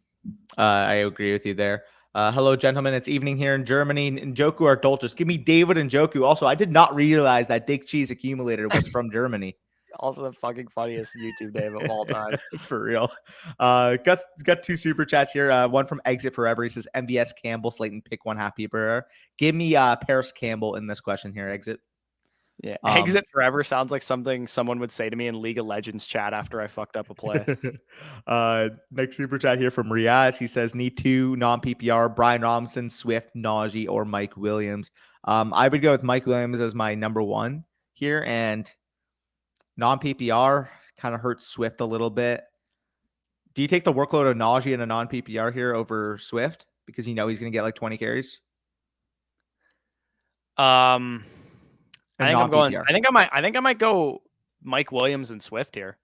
I agree with you there. Hello, gentlemen. It's evening here in Germany. Njoku or Dolchus. Give me David Njoku. Also, I did not realize that Dick Cheese Accumulator was from Germany. Also the fucking funniest YouTube name of all time. For real. Got 2 super chats here. One from Exit Forever. He says MVS Campbell, Slayton, pick one happy per. Give me Paris Campbell in this question here, Exit. Yeah, Exit Forever sounds like something someone would say to me in League of Legends chat after I fucked up a play. Next super chat here from Riaz. He says, need 2 non-PPR, Brian Robinson, Swift, Najee, or Mike Williams. I would go with Mike Williams as my number 1 here, and non-PPR kind of hurts Swift a little bit. Do you take the workload of Najee in a non-PPR here over Swift because you know he's going to get like 20 carries? I think I might go Mike Williams and Swift here.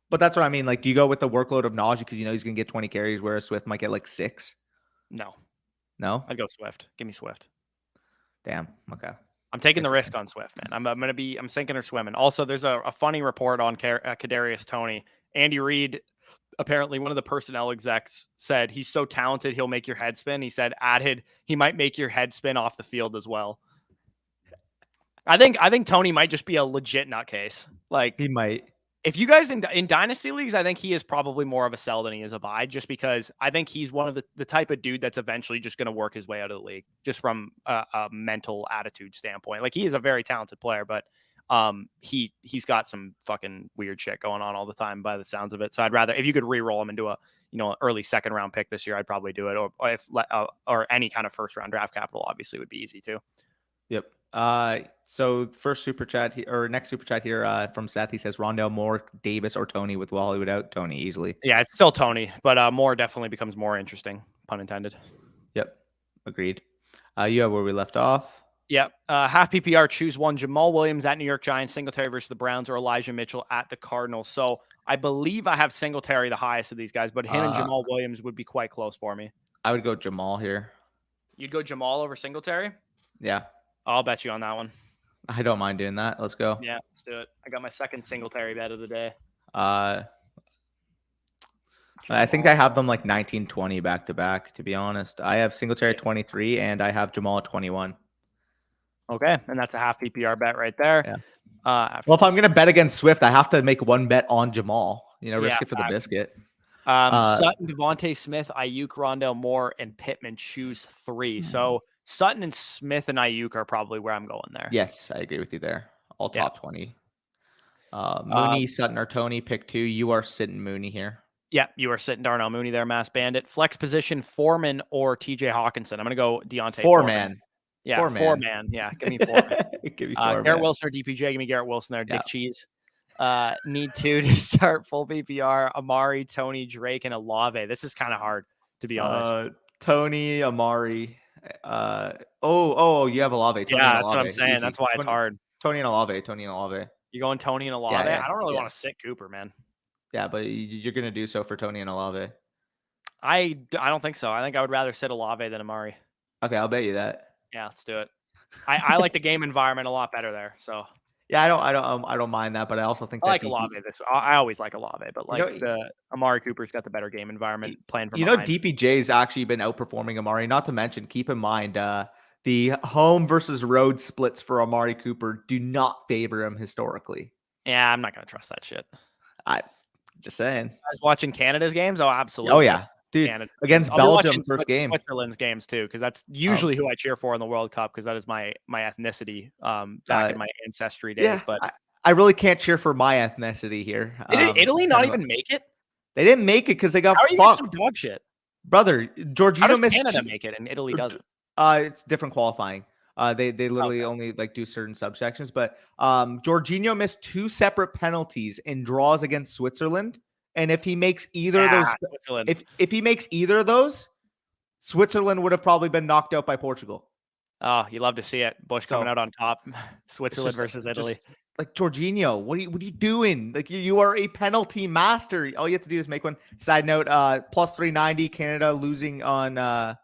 But that's what I mean. Like, do you go with the workload of Najee because you know he's going to get 20 carries, whereas Swift might get like 6? No. I'd go Swift. Give me Swift. Damn. Okay. I'm taking the risk on Swift, man. I'm sinking or swimming. Also, there's a funny report on Kadarius Toney. Andy Reid, apparently one of the personnel execs, said he's so talented he'll make your head spin. He said he might make your head spin off the field as well. I think Toney might just be a legit nutcase. Like, he might. If you guys in dynasty leagues, I think he is probably more of a sell than he is a buy, just because I think he's one of the type of dude that's eventually just going to work his way out of the league, just from a mental attitude standpoint. Like, he is a very talented player, but he's got some fucking weird shit going on all the time by the sounds of it. So I'd rather, if you could re-roll him into a early 2nd round pick this year, I'd probably do it. Or any kind of 1st round draft capital obviously would be easy too. Yep. So first super chat here, or next super chat here, from Seth. He says Rondale Moore, Davis, or Toney with Hollywood out. Toney easily. Yeah, it's still Toney, but Moore definitely becomes more interesting, pun intended. Yep. Agreed. You have where we left off. Yep. Half PPR, choose one. Jamal Williams at New York Giants, Singletary versus the Browns, or Elijah Mitchell at the Cardinals. So I believe I have Singletary the highest of these guys, but him and Jamal Williams would be quite close for me. I would go Jamal here. You'd go Jamal over Singletary? Yeah. I'll bet you on that one. I don't mind doing that. Let's go. Yeah, let's do it. I got my 2nd Singletary bet of the day. I think I have them like 19-20 back to back, to be honest. I have Singletary at 23 and I have Jamal at 21. Okay, and that's a half PPR bet right there. Yeah. Well, if I'm going to bet against Swift, I have to make one bet on Jamal. Risk it for the biscuit. Sutton, Devontae Smith, Ayuk, Rondale Moore, and Pittman choose 3. So Sutton and Smith and Ayuk are probably where I'm going there. Yes, I agree with you there. All top 20. Mooney, Sutton, or Toney, pick 2. You are sitting Mooney here. Yeah, you are sitting Darnell Mooney there, Mass Bandit. Flex position, Foreman or TJ Hawkinson. I'm going to go Deontay Foreman. Yeah, Foreman. Yeah, give me Foreman. Give me Foreman. Garrett Wilson or DPJ. Give me Garrett Wilson there. Dick Cheese. Need 2 to start full PPR. Amari, Toney, Drake, and Olave. This is kind of hard, to be honest. Toney, Amari. You have Olave. Yeah, that's what I'm saying. That's why it's hard. Toney and Olave. You're going Toney and Olave? I don't really want to sit Cooper, man. Yeah, but you're going to do so for Toney and Olave. I don't think so. I think I would rather sit Olave than Amari. Okay, I'll bet you that. Yeah, let's do it. I like the game environment a lot better there. So yeah, I don't mind that, but I also think I like Olave. I always like Olave, but the Amari Cooper's got the better game environment playing from behind. DPJ's actually been outperforming Amari. Not to mention, keep in mind, The home versus road splits for Amari Cooper do not favor him historically. Yeah, I'm not going to trust that shit. I just saying. I was watching Canada's games. Oh, absolutely. Oh yeah, dude. Canada Against I'll be Belgium, watching first game. Switzerland's games too, because that's usually who I cheer for in the World Cup, because that is my ethnicity back in my ancestry days. Yeah, but I really can't cheer for my ethnicity here. did Italy not even make it? They didn't make it because they got How are you guys fucked. some dog shit? Brother, How Jorginho does missed Canada make it and Italy doesn't? It's different qualifying. They literally Okay. only like do certain subsections, but Jorginho missed 2 separate penalties in draws against Switzerland, and if he makes either of those, Switzerland. if he makes either of those, Switzerland would have probably been knocked out by Portugal. Oh, you love to see it. Bush coming out on top. Switzerland versus Italy. Like Jorginho, what are you doing? Like you are a penalty master. All you have to do is make one. Side note, plus 390, Canada losing on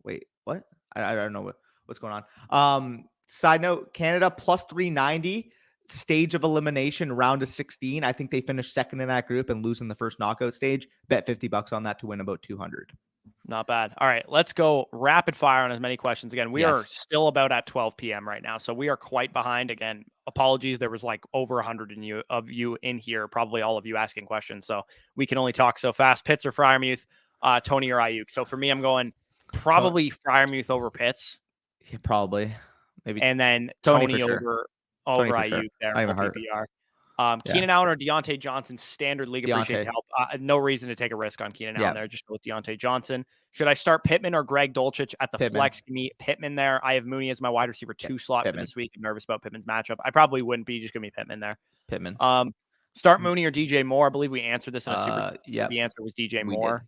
wait, what? I don't know what's going on. Side note, Canada plus 390, stage of elimination, round of 16. I think they finished second in that group and losing the first knockout stage. Bet $50 on that to win about 200. Not bad. All right, let's go rapid fire on as many questions. Again, we are still about at 12 p.m. right now, so we are quite behind. Again, apologies. There was like over 100 of you in here, probably all of you asking questions, so we can only talk so fast. Pitts or Freiermuth, Tony or Ayuk. So for me, I'm going probably Freiermuth over Pitts. Yeah, probably. Maybe. And then Tony over Ayuk there. PPR. Keenan Allen or Deontay Johnson, standard league. Appreciate the help. No reason to take a risk on Keenan Allen there. Just go with Deontay Johnson. Should I start Pittman or Greg Dulcich at the flex? Give me Pittman there. I have Mooney as my wide receiver 2 slot for this week. I'm nervous about Pittman's matchup. I probably wouldn't be. Just give me Pittman there. Start Mooney or DJ Moore. I believe we answered this in a super. The answer was DJ Moore.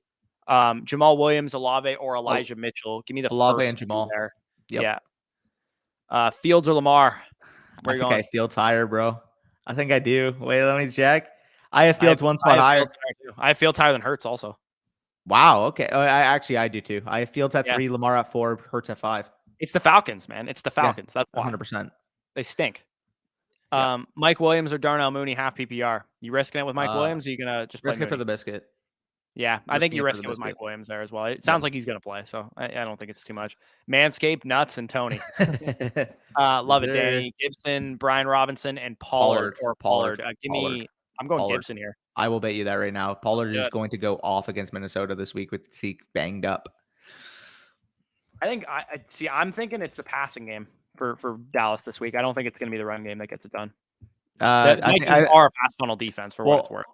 Jamal Williams, Olave, or Elijah Mitchell. Give me the Olave first and Jamal there. Yeah. Fields or Lamar? Where I think I Fields higher, bro. I think I do. Wait, let me check. I have Fields one spot higher. I have Fields higher than Hurts also. Wow. Okay. I do too. I have Fields at 3, Lamar at 4, Hurts at 5. It's the Falcons, man. It's the Falcons. That's 100%. They stink. Mike Williams or Darnell Mooney, half PPR. You risking it with Mike Williams? Or are you gonna just risk it for the biscuit? Yeah, I think you risk it with Mike Williams there as well. It sounds like he's going to play, so I don't think it's too much. Manscaped, Nuts, and Tony. Love it, Danny. Gibson, Brian Robinson, and Pollard. I'm going Gibson here. I will bet you that right now. Pollard is going to go off against Minnesota this week with Zeke banged up. I think I'm thinking it's a passing game for Dallas this week. I don't think it's going to be the run game that gets it done. I think are a pass funnel defense for what it's worth.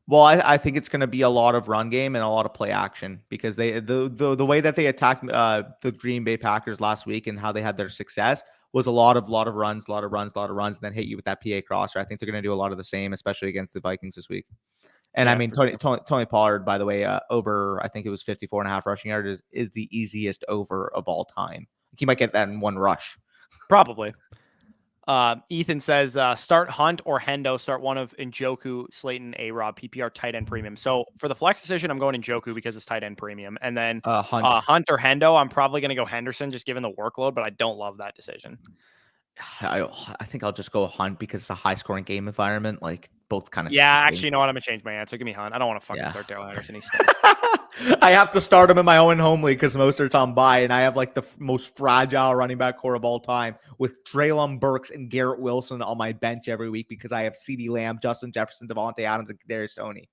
Well, I think it's going to be a lot of run game and a lot of play action because the way that they attacked the Green Bay Packers last week and how they had their success was a lot of runs, and then hit you with that PA crosser. I think they're going to do a lot of the same, especially against the Vikings this week. And I mean, Tony Pollard, by the way, over, I think it was 54.5 rushing yards is the easiest over of all time. He might get that in one rush. Probably. Ethan says, start Hunt or Hendo. Start one of Njoku, Slayton, A-Rob, PPR tight end premium. So for the flex decision, I'm going Njoku because it's tight end premium. And then Hunt or Hendo, I'm probably going to go Henderson just given the workload, but I don't love that decision. I think I'll just go Hunt because it's a high scoring game environment. Like both kind of. Yeah, actually, you know what? I'm going to change my answer. Give me Hunt. I don't want to fucking start Darrell Henderson. He stinks. I have to start him in my own home league because most are on bye, and I have like the most fragile running back core of all time with Treylon Burks and Garrett Wilson on my bench every week because I have CeeDee Lamb, Justin Jefferson, Devontae Adams, and Kadarius Toney.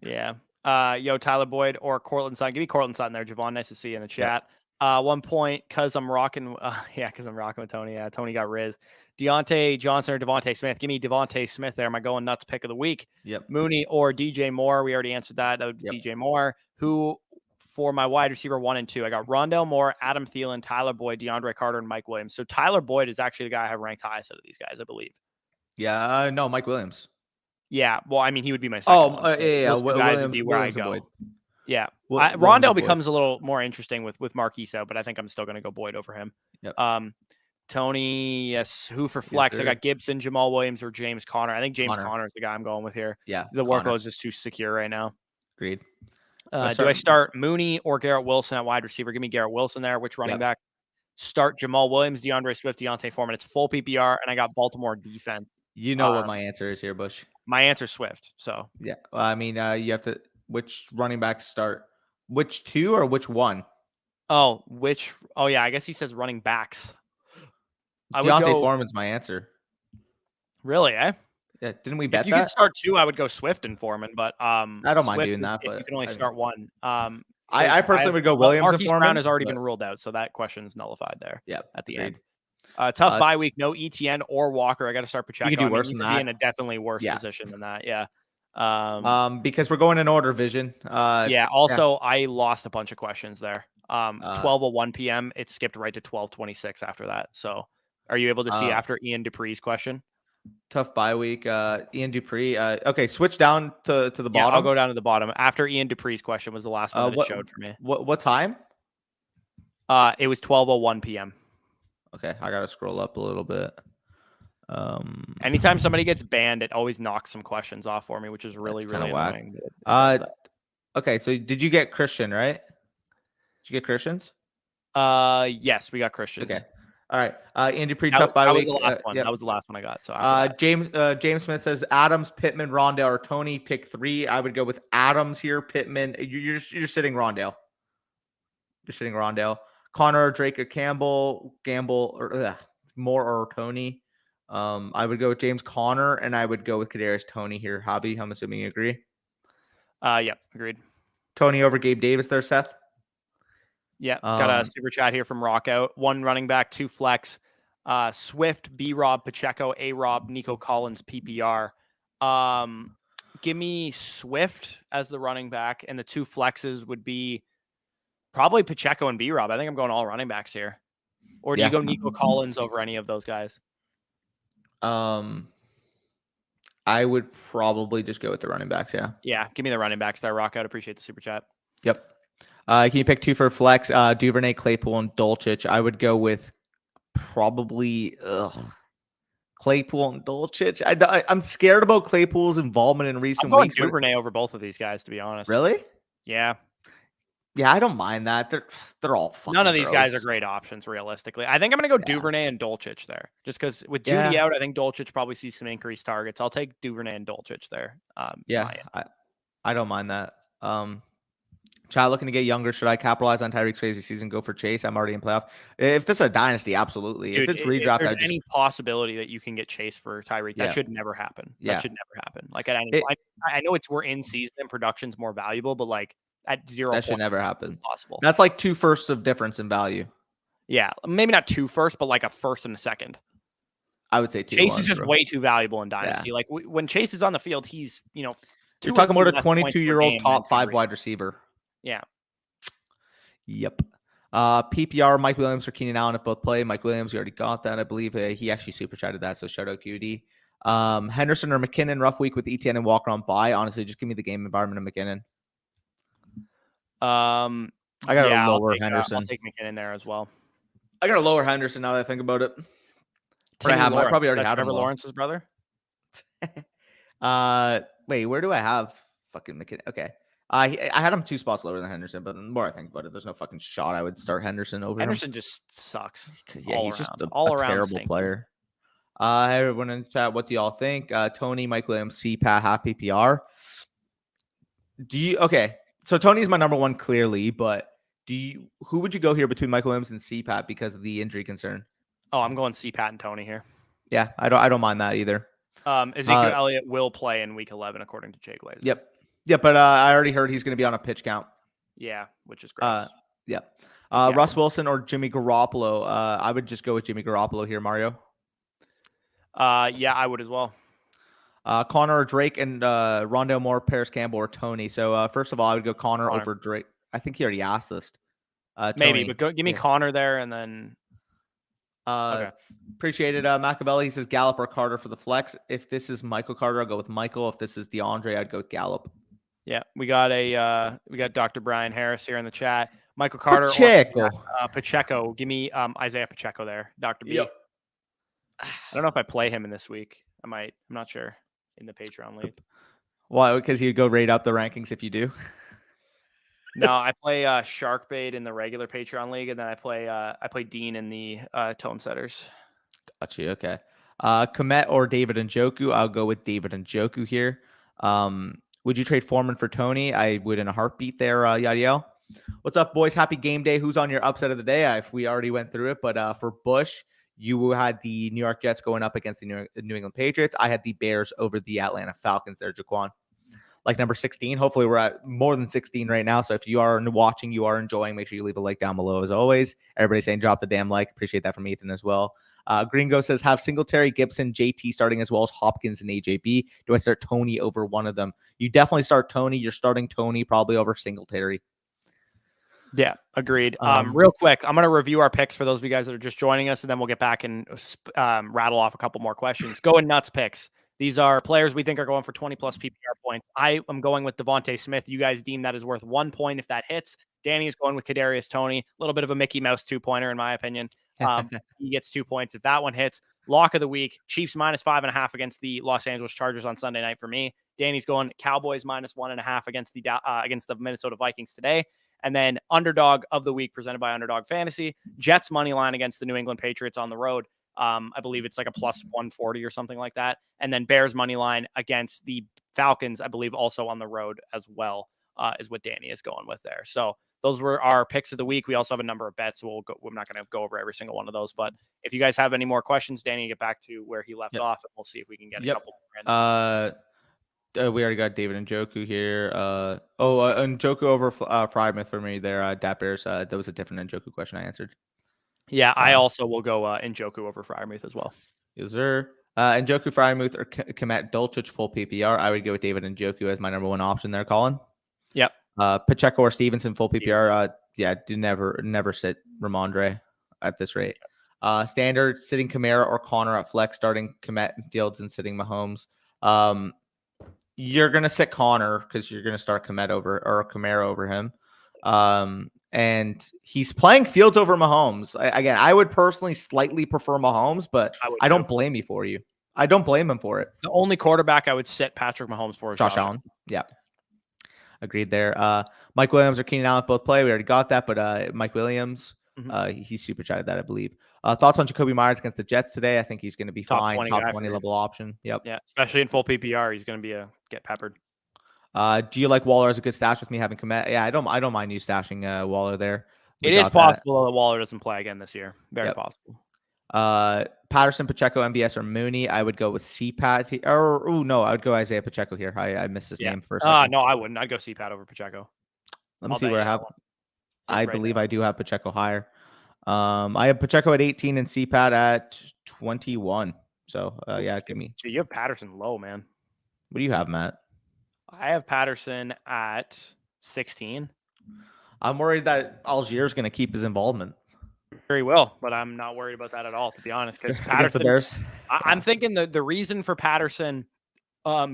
Yeah. Tyler Boyd or Cortland Sutton. Give me Cortland Sutton there, Javon. Nice to see you in the chat. 1 point because I'm rocking. Because I'm rocking with Tony. Yeah, Tony got Riz. Deontay Johnson or Devontae Smith. Give me Devontae Smith there. Am I going nuts pick of the week? Yep. Mooney or DJ Moore. We already answered that. That would be DJ Moore. Who for my wide receiver 1 and 2? I got Rondale Moore, Adam Thielen, Tyler Boyd, DeAndre Carter, and Mike Williams. So Tyler Boyd is actually the guy I have ranked highest out of these guys, I believe. Yeah. No, Mike Williams. Yeah. Well, I mean, he would be my second one. Yeah. Guys would be where I go. Yeah. Rondale becomes a little more interesting with Marquise out, but I think I'm still going to go Boyd over him. Yep. Tony, yes. Who for flex? I got Gibson, Jamal Williams, or James Conner. I think James Conner is the guy I'm going with here. Yeah. The workload is just too secure right now. Agreed. Do I start Mooney or Garrett Wilson at wide receiver? Give me Garrett Wilson there. Which running back? Start Jamal Williams, DeAndre Swift, Deontay Foreman. It's full PPR, and I got Baltimore defense. You know what my answer is here, Bush. My answer is Swift. So yeah, well, I mean, you have to. Which running back start? Which 2 or which 1? Oh, which? Oh, yeah. I guess he says running backs. I would Deontay go. Foreman's my answer. Really, eh? Yeah, didn't we If bet you that? could start 2, I would go Swift and Foreman, but I don't mind Swift doing that, if you but can only I mean, start one. I personally would go Williams and Marquise Foreman. Brown has already but been ruled out, so that question's nullified there. yeah, at the agreed. end. Tough bye week. No ETN or Walker. I got to start Pacheco. You could do worse you than could be that. in a definitely worse Yeah. position than that. Yeah. Because we're going in order, Vision. Yeah. Also, I lost a bunch of questions there. 12:01 p.m. It skipped right to 12:26 after that. So, are you able to see after Ian Dupree's question? Tough bye week. Ian Dupree. Okay, switch down to the bottom. Yeah, I'll go down to the bottom. After Ian Dupree's question was the last one that it showed for me. What time? It was 12:01 p.m. Okay, I gotta scroll up a little bit. Anytime somebody gets banned, it always knocks some questions off for me, which is really annoying. Okay, so did you get Christian, right? Did you get Christians? Yes, we got Christians. Okay. All right. Andy, pretty tough bye week. That was the last one. Yep. That was the last one I got. So James Smith says Adams, Pittman, Rondale, or Tony. Pick 3. I would go with Adams here. Pittman. You're sitting Rondale. You're sitting Rondale. Connor, Drake, or Campbell, Gamble, or Moore or Tony. I would go with James Conner, and I would go with Kadarius Tony here. Hobby, I'm assuming you agree. Yep, agreed. Tony over Gabe Davis there, Seth. Yeah, got a super chat here from Rockout. 1 running back, 2 flex. Swift, B-Rob, Pacheco, A-Rob, Nico Collins, PPR. Give me Swift as the running back, and the 2 flexes would be probably Pacheco and B-Rob. I think I'm going all running backs here. Or do you go Nico Collins over any of those guys? I would probably just go with the running backs, yeah. Yeah, give me the running backs there, Rockout. Appreciate the super chat. Yep. Can you pick 2 for flex? Duvernay, Claypool, and Dulcich. I would go with probably Claypool and Dulcich. I'm scared about Claypool's involvement in recent weeks. Duvernay over both of these guys, to be honest. Really? Yeah. Yeah, I don't mind that. They're all fucking None of these guys are great options, realistically. I think I'm going to go Duvernay and Dulcich there. Just because with Judy out, I think Dulcich probably sees some increased targets. I'll take Duvernay and Dulcich there. I don't mind that. Child looking to get younger. Should I capitalize on Tyreek's crazy season? Go for Chase. I'm already in playoff. If this is a dynasty, absolutely. Dude, if it's redraft, there's any possibility that you can get Chase for Tyreek, that should never happen. That should never happen. Like I know we're in season and production's more valuable, but like at 0 that should never happen. Possible. That's like 2 firsts of difference in value. Yeah, maybe not 2 firsts, but like a first and a second. I would say 2. Chase is just way too valuable in dynasty. Like when Chase is on the field, he's you're talking about a 22-year-old top 5 wide receiver. Yeah. Yep. PPR, Mike Williams or Keenan Allen if both play. Mike Williams, we already got that. I believe he actually super chatted that, so shout out QD. Henderson or McKinnon, rough week with ETN and Walker on bye. Honestly, just give me the game environment of McKinnon. I got to lower Henderson. I'll take McKinnon there as well. I got to lower Henderson now that I think about it. I probably already had Trevor Lawrence's brother. Wait, where do I have fucking McKinnon? Okay. I had him 2 spots lower than Henderson, but the more I think about it, there's no fucking shot I would start Henderson over Henderson him. just sucks. Yeah, he's just a terrible player. Hey, everyone in chat, what do y'all think? Tony, Mike Williams, CPAT, half PPR. Okay, so Tony's my number 1 clearly, but who would you go here between Mike Williams and CPAT because of the injury concern? Oh, I'm going CPAT and Tony here. Yeah, I don't mind that either. Ezekiel Elliott will play in week 11 according to Jay Glazer. Yep. Yeah, but I already heard he's going to be on a pitch count. Yeah, which is gross. Russ Wilson or Jimmy Garoppolo. I would just go with Jimmy Garoppolo here, Mario. Yeah, I would as well. Connor or Drake and Rondale Moore, Paris Campbell or Tony. So first of all, I would go Connor over Drake. I think he already asked this. Maybe, but give me Connor there and then. Okay. Appreciate it. Machiavelli, he says Gallup or Carter for the flex. If this is Michael Carter, I'll go with Michael. If this is DeAndre, I'd go with Gallup. Yeah, we got Dr. Brian Harris here in the chat. Michael Carter Pacheco. Or Pacheco. Give me Isaiah Pacheco there, Dr. B. Yep. I don't know if I play him in this week. I might. I'm not sure in the Patreon league. Why? Because you go rate up the rankings if you do. No, I play Sharkbait in the regular Patreon league, and then I play Dean in the Tone Setters. Gotcha. Okay. Komet or David Njoku? I'll go with David Njoku here. Would you trade Foreman for Tony? I would in a heartbeat there, Yadiel. What's up, boys? Happy game day. Who's on your upset of the day? We already went through it, but for Bush, you had the New York Jets going up against the New England Patriots. I had the Bears over the Atlanta Falcons there, Jaquan. Like number 16. Hopefully we're at more than 16 right now. So if you are watching, you are enjoying, make sure you leave a like down below as always. Everybody saying drop the damn like. Appreciate that from Ethan as well. Gringo says, have Singletary, Gibson, JT starting as well as Hopkins and AJB. Do I start Tony over one of them? You definitely start Tony. You're starting Tony probably over Singletary. Yeah, agreed. Real quick, I'm going to review our picks for those of you guys that are just joining us, and then we'll get back and rattle off a couple more questions. Going nuts picks. These are players we think are going for 20-plus PPR points. I am going with Devontae Smith. You guys deem that is worth 1 point if that hits. Danny is going with Kadarius Toney. A little bit of a Mickey Mouse 2-pointer in my opinion. He gets 2 points if that one hits. Lock of the week, Chiefs minus 5.5 against the Los Angeles Chargers on Sunday night for me. Danny's going Cowboys minus 1.5 against the Minnesota Vikings today. And then underdog of the week presented by Underdog Fantasy, Jets money line against the New England Patriots on the road. I believe it's like a plus 140 or something like that. And then Bears money line against the Falcons, I believe also on the road as well, is what Danny is going with there. So those were our picks of the week. We also have a number of bets, so we're not going to go over every single one of those. But if you guys have any more questions, Danny, get back to where he left off, and we'll see if we can get a couple more. We already got David Njoku here. Njoku over Frymouth for me there. Dat Bears. That was a different Njoku question I answered. Yeah, I also will go Njoku over Frymouth as well. Yes, sir. Njoku, Frymouth, or Komet Dulcich full PPR. I would go with David Njoku as my number one option there, Colin. Yep. Pacheco or Stevenson full PPR. Do never sit Ramondre at this rate. Standard sitting Kamara or Connor at flex, starting Komet and Fields and sitting Mahomes. You're gonna sit Connor because you're gonna start Kamara over him. And he's playing Fields over Mahomes. I would personally slightly prefer Mahomes, but I don't blame you for you. I don't blame him for it. The only quarterback I would sit Patrick Mahomes for is Josh Allen. Yeah. Agreed there. Mike Williams or Keenan Allen both play. We already got that, but Mike Williams, he's super chatted that, I believe. Thoughts on Jacoby Myers against the Jets today? I think he's going to be fine. Top 20 level option. Yep. Yeah, especially in full PPR, he's going to be get peppered. Do you like Waller as a good stash with me having Komet? Yeah, I don't mind you stashing Waller there. It is possible that Waller doesn't play again this year. Very possible. Patterson, Pacheco, MBS, or Mooney. I would go with CPAT here. I would go Isaiah Pacheco here. I missed his name first. No, I wouldn't. I'd go CPAT over Pacheco. Let me see where I have. I believe I do have Pacheco higher. I have Pacheco at 18 and CPAT at 21. So give me. Gee, you have Patterson low, man. What do you have, Matt? I have Patterson at 16. I'm worried that Algier is going to keep his involvement. Very well, but I'm not worried about that at all, to be honest. Because Patterson, the Bears. I'm thinking the reason for Patterson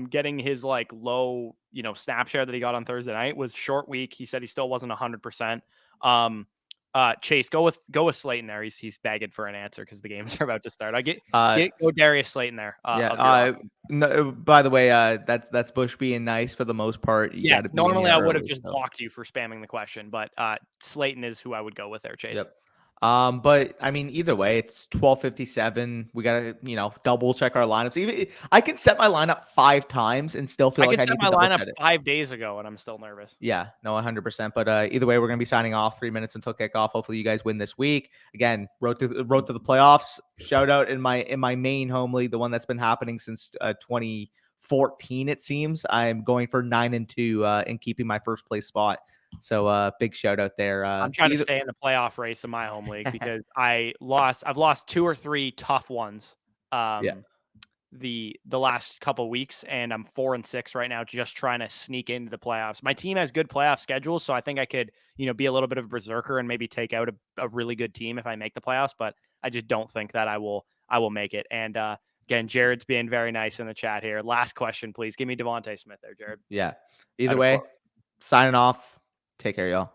getting his low, snap share that he got on Thursday night was short week. He said he still wasn't 100%. Chase, go with Slayton there. He's begging for an answer because the games are about to start. Go Darius Slayton there. No, by the way, that's Bush being nice for the most part. Normally I would have just blocked you for spamming the question, but Slayton is who I would go with there, Chase. Yep. But I mean, either way, it's 12:57. We gotta, double check our lineups. Even I can set my lineup 5 times and still feel like I need to double check it. I set my lineup 5 days ago, and I'm still nervous. Yeah, no, 100%. But either way, we're gonna be signing off. 3 minutes until kickoff. Hopefully, you guys win this week. Again, road to the playoffs. Shout out in my main home league, the one that's been happening since 2014. It seems I'm going for 9-2 and keeping my first place spot. So big shout out there. I'm trying to stay in the playoff race in my home league because I've lost 2 or 3 tough ones the last couple weeks, and I'm 4-6 right now, just trying to sneak into the playoffs. My team has good playoff schedules, so I think I could be a little bit of a berserker and maybe take out a really good team if I make the playoffs, but I just don't think that I will make it. And again, Jared's being very nice in the chat here. Last question, please. Give me Devontae Smith there, Jared. Yeah. Either way, signing off. Take care, y'all.